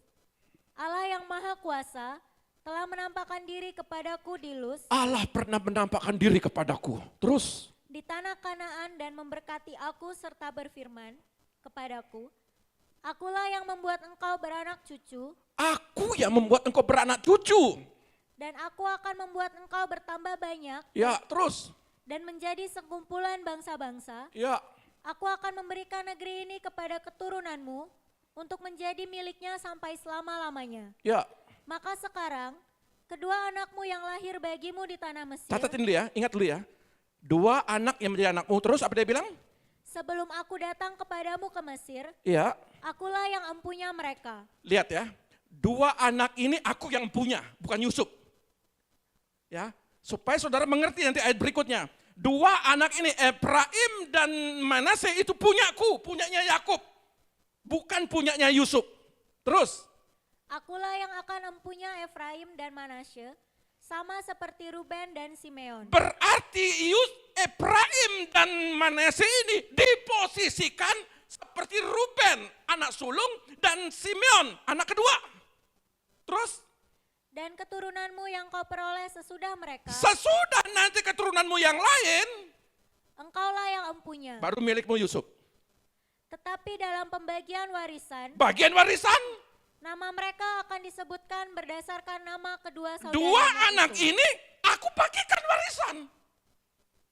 Allah yang Maha Kuasa telah menampakkan diri kepadaku di Luz. Allah pernah menampakkan diri kepadaku. Terus di tanah Kanaan dan memberkati aku serta berfirman kepadaku, akulah yang membuat engkau beranak cucu. Aku yang membuat engkau beranak cucu. Dan aku akan membuat engkau bertambah banyak. Ya, terus. Dan menjadi sekumpulan bangsa-bangsa. Ya. Aku akan memberikan negeri ini kepada keturunanmu untuk menjadi miliknya sampai selama-lamanya. Ya. Maka sekarang kedua anakmu yang lahir bagimu di tanah Mesir. Catatin dulu ya, ingat dulu ya. Dua anak yang menjadi anakmu, terus apa dia bilang? Sebelum aku datang kepadamu ke Mesir, iya. Akulah yang empunya mereka. Lihat ya, dua anak ini aku yang punya, bukan Yusuf. Ya, supaya saudara mengerti nanti ayat berikutnya. Dua anak ini, Efraim dan Manasye itu punyaku, punyanya Yakub, bukan punyanya Yusuf. Terus, Akulah yang akan mempunyai Efraim dan Manasye, sama seperti Ruben dan Simeon. berarti Efraim dan Manasye ini diposisikan seperti Ruben, anak sulung, dan Simeon, anak kedua. Terus, Dan keturunanmu yang kau peroleh sesudah mereka, sesudah nanti keturunanmu yang lain, engkaulah yang empunya. baru milikmu Yusuf. Tetapi dalam pembagian warisan, Bagian warisan, nama mereka akan disebutkan berdasarkan nama kedua saudara. dua anak ini aku bagikan warisan.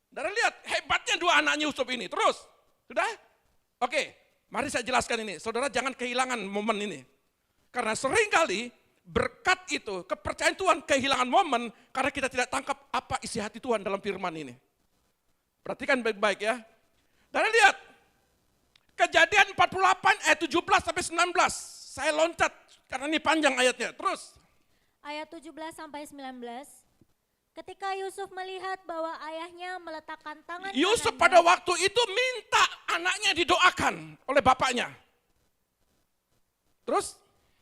Saudara lihat hebatnya dua anaknya Yusuf ini. Terus, sudah? Oke, mari saya jelaskan ini. Saudara jangan kehilangan momen ini. Karena seringkali berkat itu, kepercayaan Tuhan kehilangan momen karena kita tidak tangkap apa isi hati Tuhan dalam firman ini. Perhatikan baik-baik ya. Dan lihat, Kejadian 48 ayat 17 sampai 19. Saya loncat karena ini panjang ayatnya. Terus. Ayat 17 sampai 19. Ketika Yusuf melihat bahwa ayahnya meletakkan tangan Yusuf kanannya pada waktu itu minta anaknya didoakan oleh bapaknya. Terus?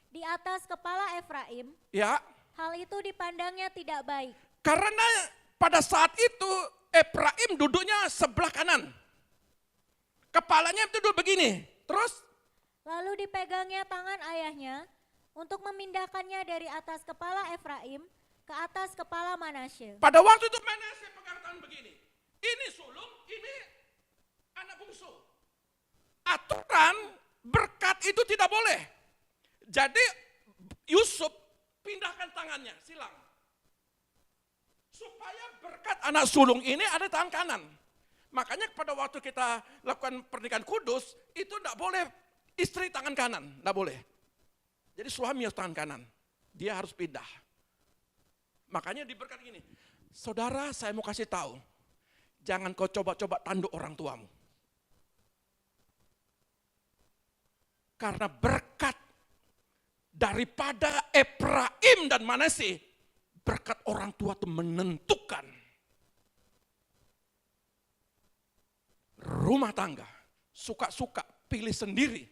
di atas kepala Efraim, Ya, hal itu dipandangnya tidak baik. karena pada saat itu Efraim duduknya sebelah kanan. Kepalanya duduk begini. Terus? Lalu dipegangnya tangan ayahnya untuk memindahkannya dari atas kepala Efraim ke atas kepala Manasye. Pada waktu itu Manasye pegang tangan begini. Ini sulung, ini anak bungsu. Aturan berkat itu tidak boleh. Jadi Yusuf pindahkan tangannya, silang. Supaya berkat anak sulung ini ada tangan kanan. Makanya pada waktu kita lakukan pernikahan kudus, itu tidak boleh istri tangan kanan, tidak boleh. Jadi suami harus tangan kanan, dia harus pindah. Makanya diberkat gini, saudara saya mau kasih tahu, jangan kau coba-coba tanduk orang tuamu. Karena berkat daripada Efraim dan Manasye, berkat orang tua itu menentukan rumah tangga, suka-suka pilih sendiri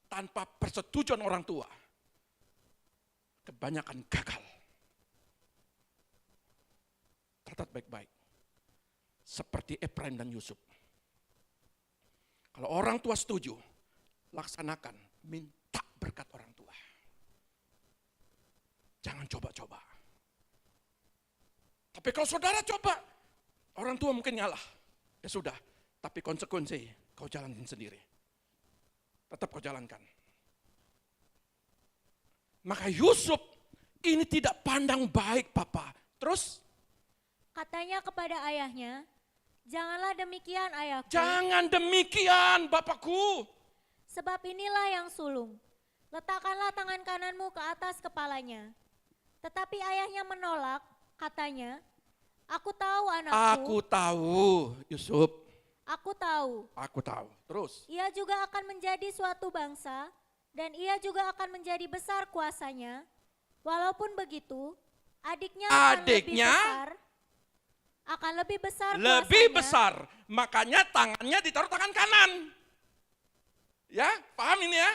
tanpa persetujuan orang tua. Kebanyakan gagal. Catat baik-baik. Seperti Efraim dan Yusuf. Kalau orang tua setuju, laksanakan, minta berkat orang tua. Jangan coba-coba. Tapi kalau saudara coba, orang tua mungkin ngalah. Ya sudah, tapi konsekuensi kau jalanin sendiri. Tetap kau jalankan. Maka Yusuf ini tidak pandang baik Papa. Terus? Katanya kepada ayahnya, janganlah demikian ayahku, Jangan demikian Bapakku. sebab inilah yang sulung. Letakkanlah tangan kananmu ke atas kepalanya. Tetapi ayahnya menolak, katanya, aku tahu anakku, Aku tahu Yusuf. aku tahu. Aku tahu. Terus? Ia juga akan menjadi suatu bangsa, dan ia juga akan menjadi besar kuasanya. Walaupun begitu, adiknya akan lebih besar Lebih kuasanya. besar. Makanya tangannya ditaruh tangan kanan. Ya, paham ini ya?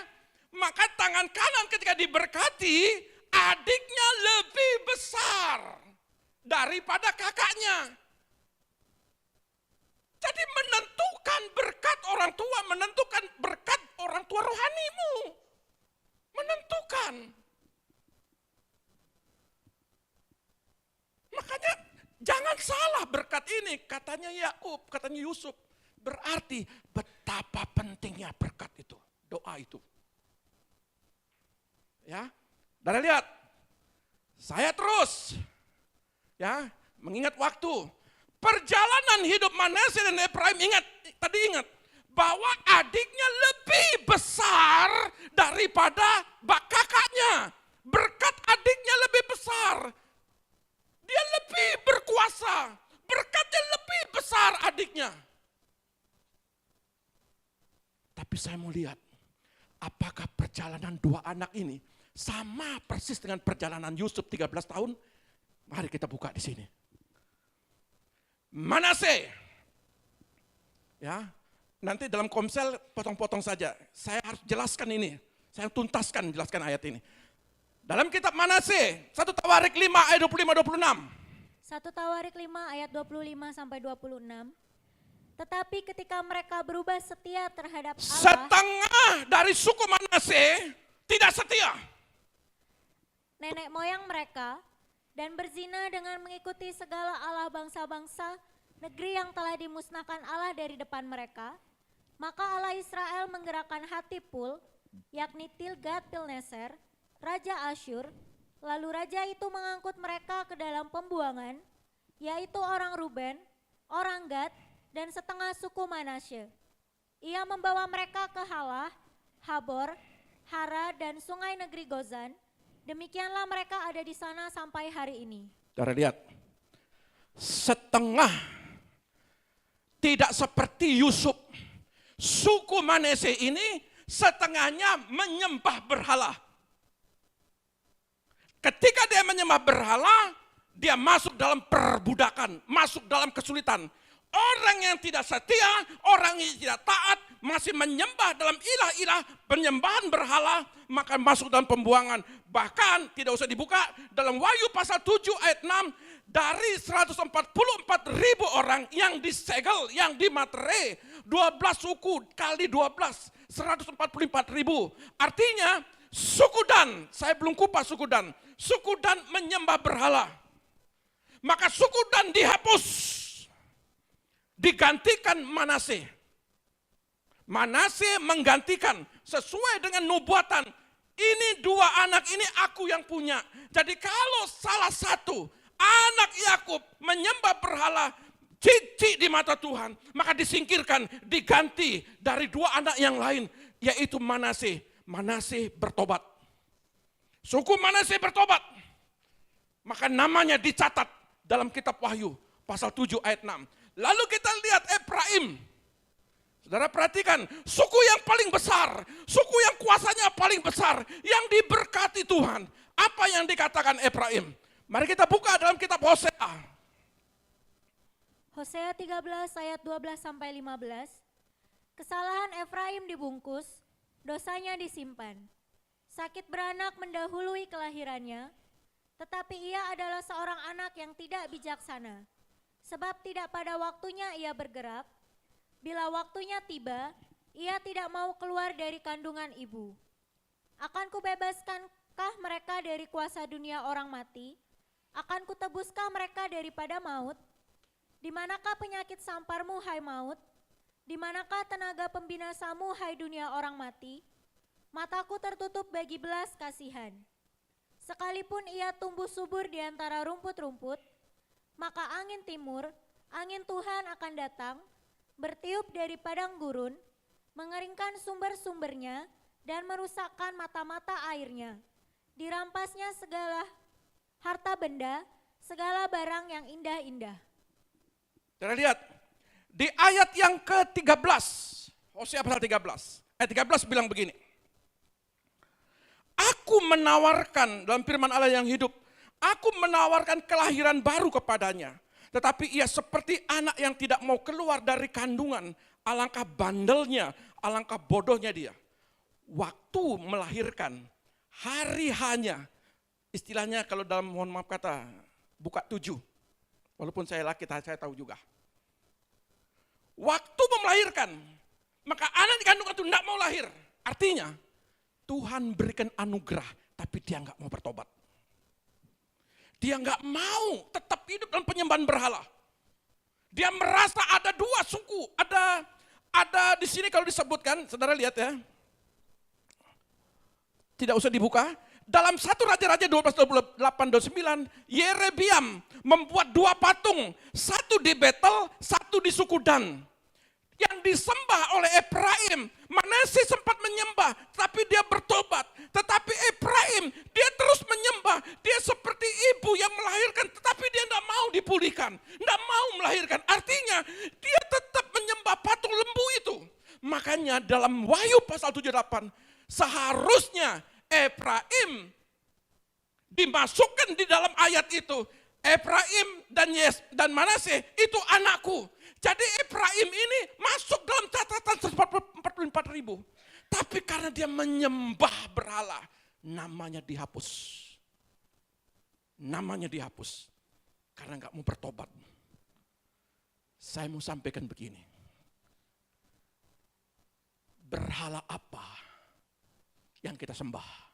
Maka tangan kanan ketika diberkati, adiknya lebih besar daripada kakaknya. Jadi menentukan berkat orang tua, menentukan berkat orang tua rohanimu. Menentukan. Makanya jangan salah berkat ini, katanya Yakub, katanya Yusuf. Berarti betapa pentingnya berkat itu, doa itu. Ya, dan lihat, saya terus ya mengingat waktu. Perjalanan hidup Manasye dan Efraim, ingat bahwa adiknya lebih besar daripada kakaknya. Berkat adiknya lebih besar. Dia lebih berkuasa. Berkatnya lebih besar adiknya. Tapi saya mau lihat, apakah perjalanan dua anak ini Sama persis dengan perjalanan Yusuf 13 tahun. Mari kita buka di sini. Manase. Ya, nanti dalam komsel potong-potong saja. Saya harus jelaskan ini. Saya tuntaskan jelaskan ayat ini. Dalam kitab Manase, 1 Tawarik 5 ayat 25-26. 1 Tawarik 5 ayat 25 sampai 26. Tetapi ketika mereka berubah setia terhadap Allah, Setengah dari suku Manase tidak setia. nenek moyang mereka, dan berzina dengan mengikuti segala allah bangsa-bangsa negeri yang telah dimusnahkan Allah dari depan mereka, maka Allah Israel menggerakkan hati Pul, yakni Tilgat-Pilneser, Raja Asyur, lalu raja itu mengangkut mereka ke dalam pembuangan, yaitu orang Ruben, orang Gad, dan setengah suku Manasye. Ia membawa mereka ke Halah, Habor, Hara, dan sungai negeri Gozan. Demikianlah mereka ada di sana sampai hari ini. Saudara lihat, setengah tidak seperti Yusuf. Suku Manase ini setengahnya menyembah berhala. Ketika dia menyembah berhala, dia masuk dalam perbudakan, masuk dalam kesulitan. Orang yang tidak setia, orang yang tidak taat, masih menyembah dalam ilah-ilah penyembahan berhala, maka masuk dalam pembuangan. Bahkan tidak usah dibuka, dalam Wahyu pasal 7 ayat 6, dari 144.000 orang yang disegel, yang dimaterai, 12 suku kali 12, 144.000. Artinya suku Dan, saya belum kupas suku Dan menyembah berhala. Maka suku Dan dihapus, digantikan Manase. Manase menggantikan sesuai dengan nubuatan. Ini dua anak ini aku yang punya. Jadi kalau salah satu anak Yakub menyembah berhala, cici di mata Tuhan, maka disingkirkan, diganti dari dua anak yang lain, yaitu Manase. Manase bertobat. Suku Manase bertobat. Maka namanya dicatat dalam kitab Wahyu pasal 7 ayat 6. Lalu kita lihat Efraim. Saudara perhatikan, suku yang paling besar, suku yang kuasanya paling besar, yang diberkati Tuhan. Apa yang dikatakan Efraim? Mari kita buka dalam kitab Hosea. Hosea 13 ayat 12 sampai 15. Kesalahan Efraim dibungkus, dosanya disimpan. Sakit beranak mendahului kelahirannya, tetapi ia adalah seorang anak yang tidak bijaksana. Sebab tidak pada waktunya ia bergerak, bila waktunya tiba, ia tidak mau keluar dari kandungan ibu. Akan kubebaskankah mereka dari kuasa dunia orang mati? Akan kutebuskah mereka daripada maut? Di manakah penyakit samparmu, hai maut? Di manakah tenaga pembinasamu, hai dunia orang mati? Mataku tertutup bagi belas kasihan. Sekalipun ia tumbuh subur di antara rumput-rumput, maka angin timur, angin Tuhan akan datang, bertiup dari padang gurun, mengeringkan sumber-sumbernya, dan merusakkan mata-mata airnya. Dirampasnya segala harta benda, segala barang yang indah-indah. Kita lihat, di ayat yang ke-13, Hosea pasal 13, ayat 13 bilang begini. Aku menawarkan, dalam firman Allah yang hidup, aku menawarkan kelahiran baru kepadanya. Tetapi ia seperti anak yang tidak mau keluar dari kandungan. Alangkah bandelnya, alangkah bodohnya dia. Waktu melahirkan, hari hanya, istilahnya kalau dalam mohon maaf kata, buka 7. Walaupun saya laki, saya tahu juga. Waktu melahirkan, maka anak di kandungan itu tidak mau lahir. Artinya, Tuhan berikan anugerah, tapi dia nggak mau bertobat. Dia nggak mau tetap hidup dalam penyembahan berhala. Dia merasa ada dua suku, ada di sini kalau disebutkan, saudara lihat ya. Tidak usah dibuka. Dalam 1 Raja-Raja 12:28-29, Yerebiam membuat dua patung, satu di Betel, satu di suku Dan. Yang disembah oleh Efraim. Manase sempat menyembah, tapi dia bertobat. Tetapi Efraim, dia terus menyembah. Dia seperti ibu yang melahirkan, tetapi dia tidak mau dipulihkan. Tidak mau melahirkan. Artinya, dia tetap menyembah patung lembu itu. Makanya dalam Wahyu pasal 78, seharusnya Efraim dimasukkan di dalam ayat itu. Efraim dan Manasye itu anakku. Jadi Efraim ini masuk dalam catatan 144.000. Tapi karena dia menyembah berhala, namanya dihapus. Namanya dihapus. Karena nggak mau bertobat. Saya mau sampaikan begini. Berhala apa yang kita sembah?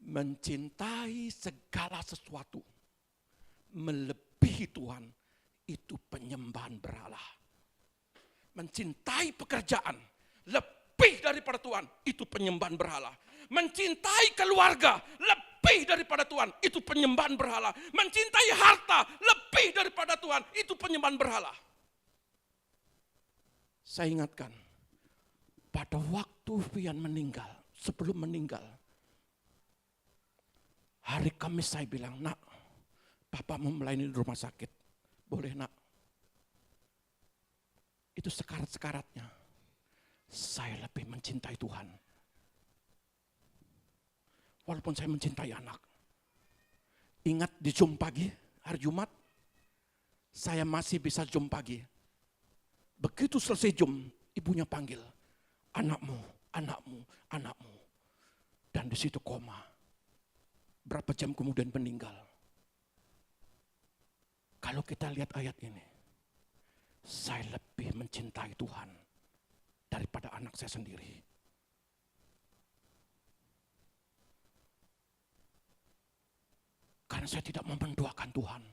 Mencintai segala sesuatu melebihi Tuhan, itu penyembahan berhala. Mencintai pekerjaan lebih daripada Tuhan, itu penyembahan berhala. Mencintai keluarga lebih daripada Tuhan, itu penyembahan berhala. Mencintai harta lebih daripada Tuhan, itu penyembahan berhala. Saya ingatkan, pada waktu Fian meninggal, sebelum meninggal, hari Kamis saya bilang, nak, Papa mau melayani di rumah sakit. Boleh, nak. Itu sekarat-sekaratnya. Saya lebih mencintai Tuhan. Walaupun saya mencintai anak. Ingat di Zoom pagi, hari Jumat, saya masih bisa Zoom pagi. Begitu selesai Zoom, ibunya panggil, anakmu, anakmu, anakmu. Dan di situ koma. Berapa jam kemudian meninggal. Kalau kita lihat ayat ini, saya lebih mencintai Tuhan daripada anak saya sendiri. Karena saya tidak mau mendoakan Tuhan.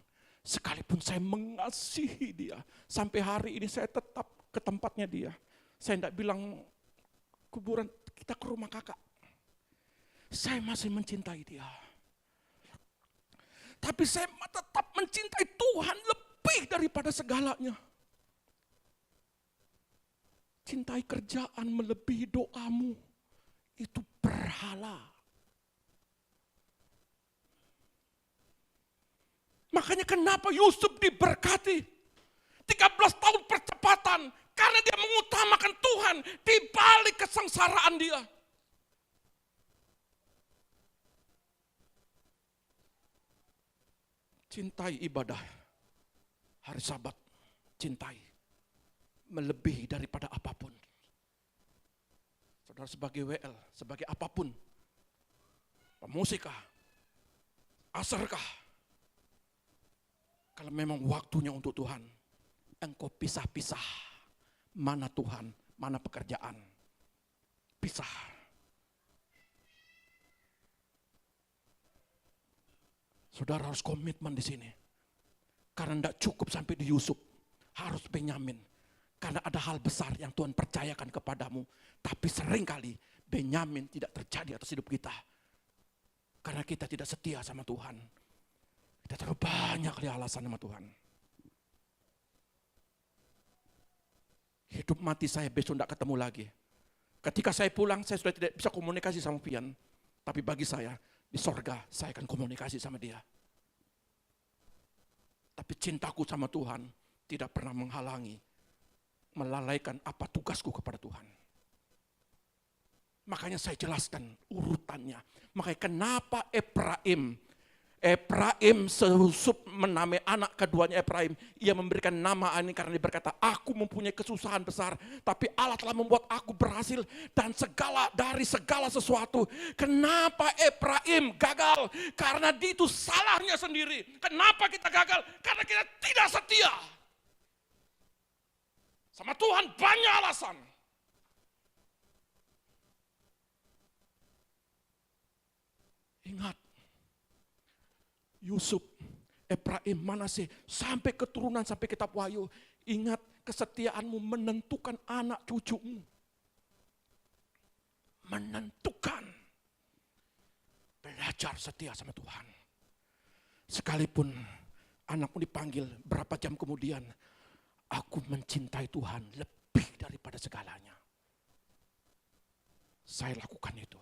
Sekalipun saya mengasihi dia. Sampai hari ini saya tetap ke tempatnya dia. Saya tidak bilang kuburan, kita ke rumah kakak. Saya masih mencintai dia. Tapi saya tetap mencintai Tuhan lebih daripada segalanya. Cintai kerjaan melebihi doamu. Itu berhala. Makanya kenapa Yusuf diberkati. 13 tahun percepatan. Karena dia mengutamakan Tuhan di balik kesengsaraan dia. Cintai ibadah. Hari Sabat. Cintai. Melebihi daripada apapun. Saudara sebagai WL, sebagai apapun. Pemusikah. Asarkah. Kalau memang waktunya untuk Tuhan, engkau pisah-pisah. Mana Tuhan, mana pekerjaan. Pisah. Saudara harus komitmen di sini. Karena tidak cukup sampai di Yusuf. Harus Benyamin. Karena ada hal besar yang Tuhan percayakan kepadamu. Tapi seringkali Benyamin tidak terjadi atas hidup kita. Karena kita tidak setia sama Tuhan. Kita terlalu banyak kali alasan sama Tuhan. Hidup mati saya besok tidak ketemu lagi. Ketika saya pulang, saya sudah tidak bisa komunikasi sama Fian. Tapi bagi saya, di sorga saya akan komunikasi sama dia. Tapi cintaku sama Tuhan tidak pernah menghalangi, melalaikan apa tugasku kepada Tuhan. Makanya saya jelaskan urutannya. Makanya kenapa Efraim Yusuf menamai anak keduanya Efraim. Ia memberikan nama ini karena dia berkata, aku mempunyai kesusahan besar, tapi Allah telah membuat aku berhasil dan dari segala sesuatu. Kenapa Efraim gagal? Karena itu salahnya sendiri. Kenapa kita gagal? Karena kita tidak setia. Sama Tuhan banyak alasan. Ingat. Yusuf, Efraim, Manasye, sampai keturunan, sampai kitab Wahyu. Ingat, kesetiaanmu menentukan anak cucumu. Menentukan. Belajar setia sama Tuhan. Sekalipun anakmu dipanggil berapa jam kemudian, aku mencintai Tuhan lebih daripada segalanya. Saya lakukan itu.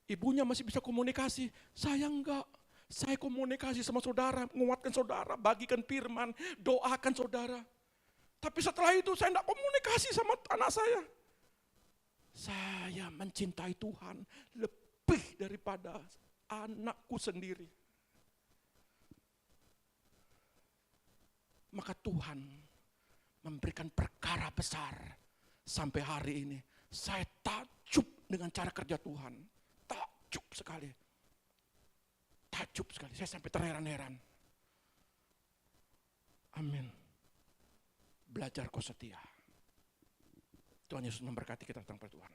Ibunya masih bisa komunikasi, saya enggak. Saya komunikasi sama saudara, menguatkan saudara, bagikan firman, doakan saudara. Tapi setelah itu saya enggak komunikasi sama anak saya. Saya mencintai Tuhan lebih daripada anakku sendiri. Maka Tuhan memberikan perkara besar sampai hari ini. Saya takjub dengan cara kerja Tuhan. Takjub sekali. Takjub sekali. Saya sampai terheran-heran. Amin. Belajar kau setia. Tuhan Yesus memberkati kita tentang Tuhan.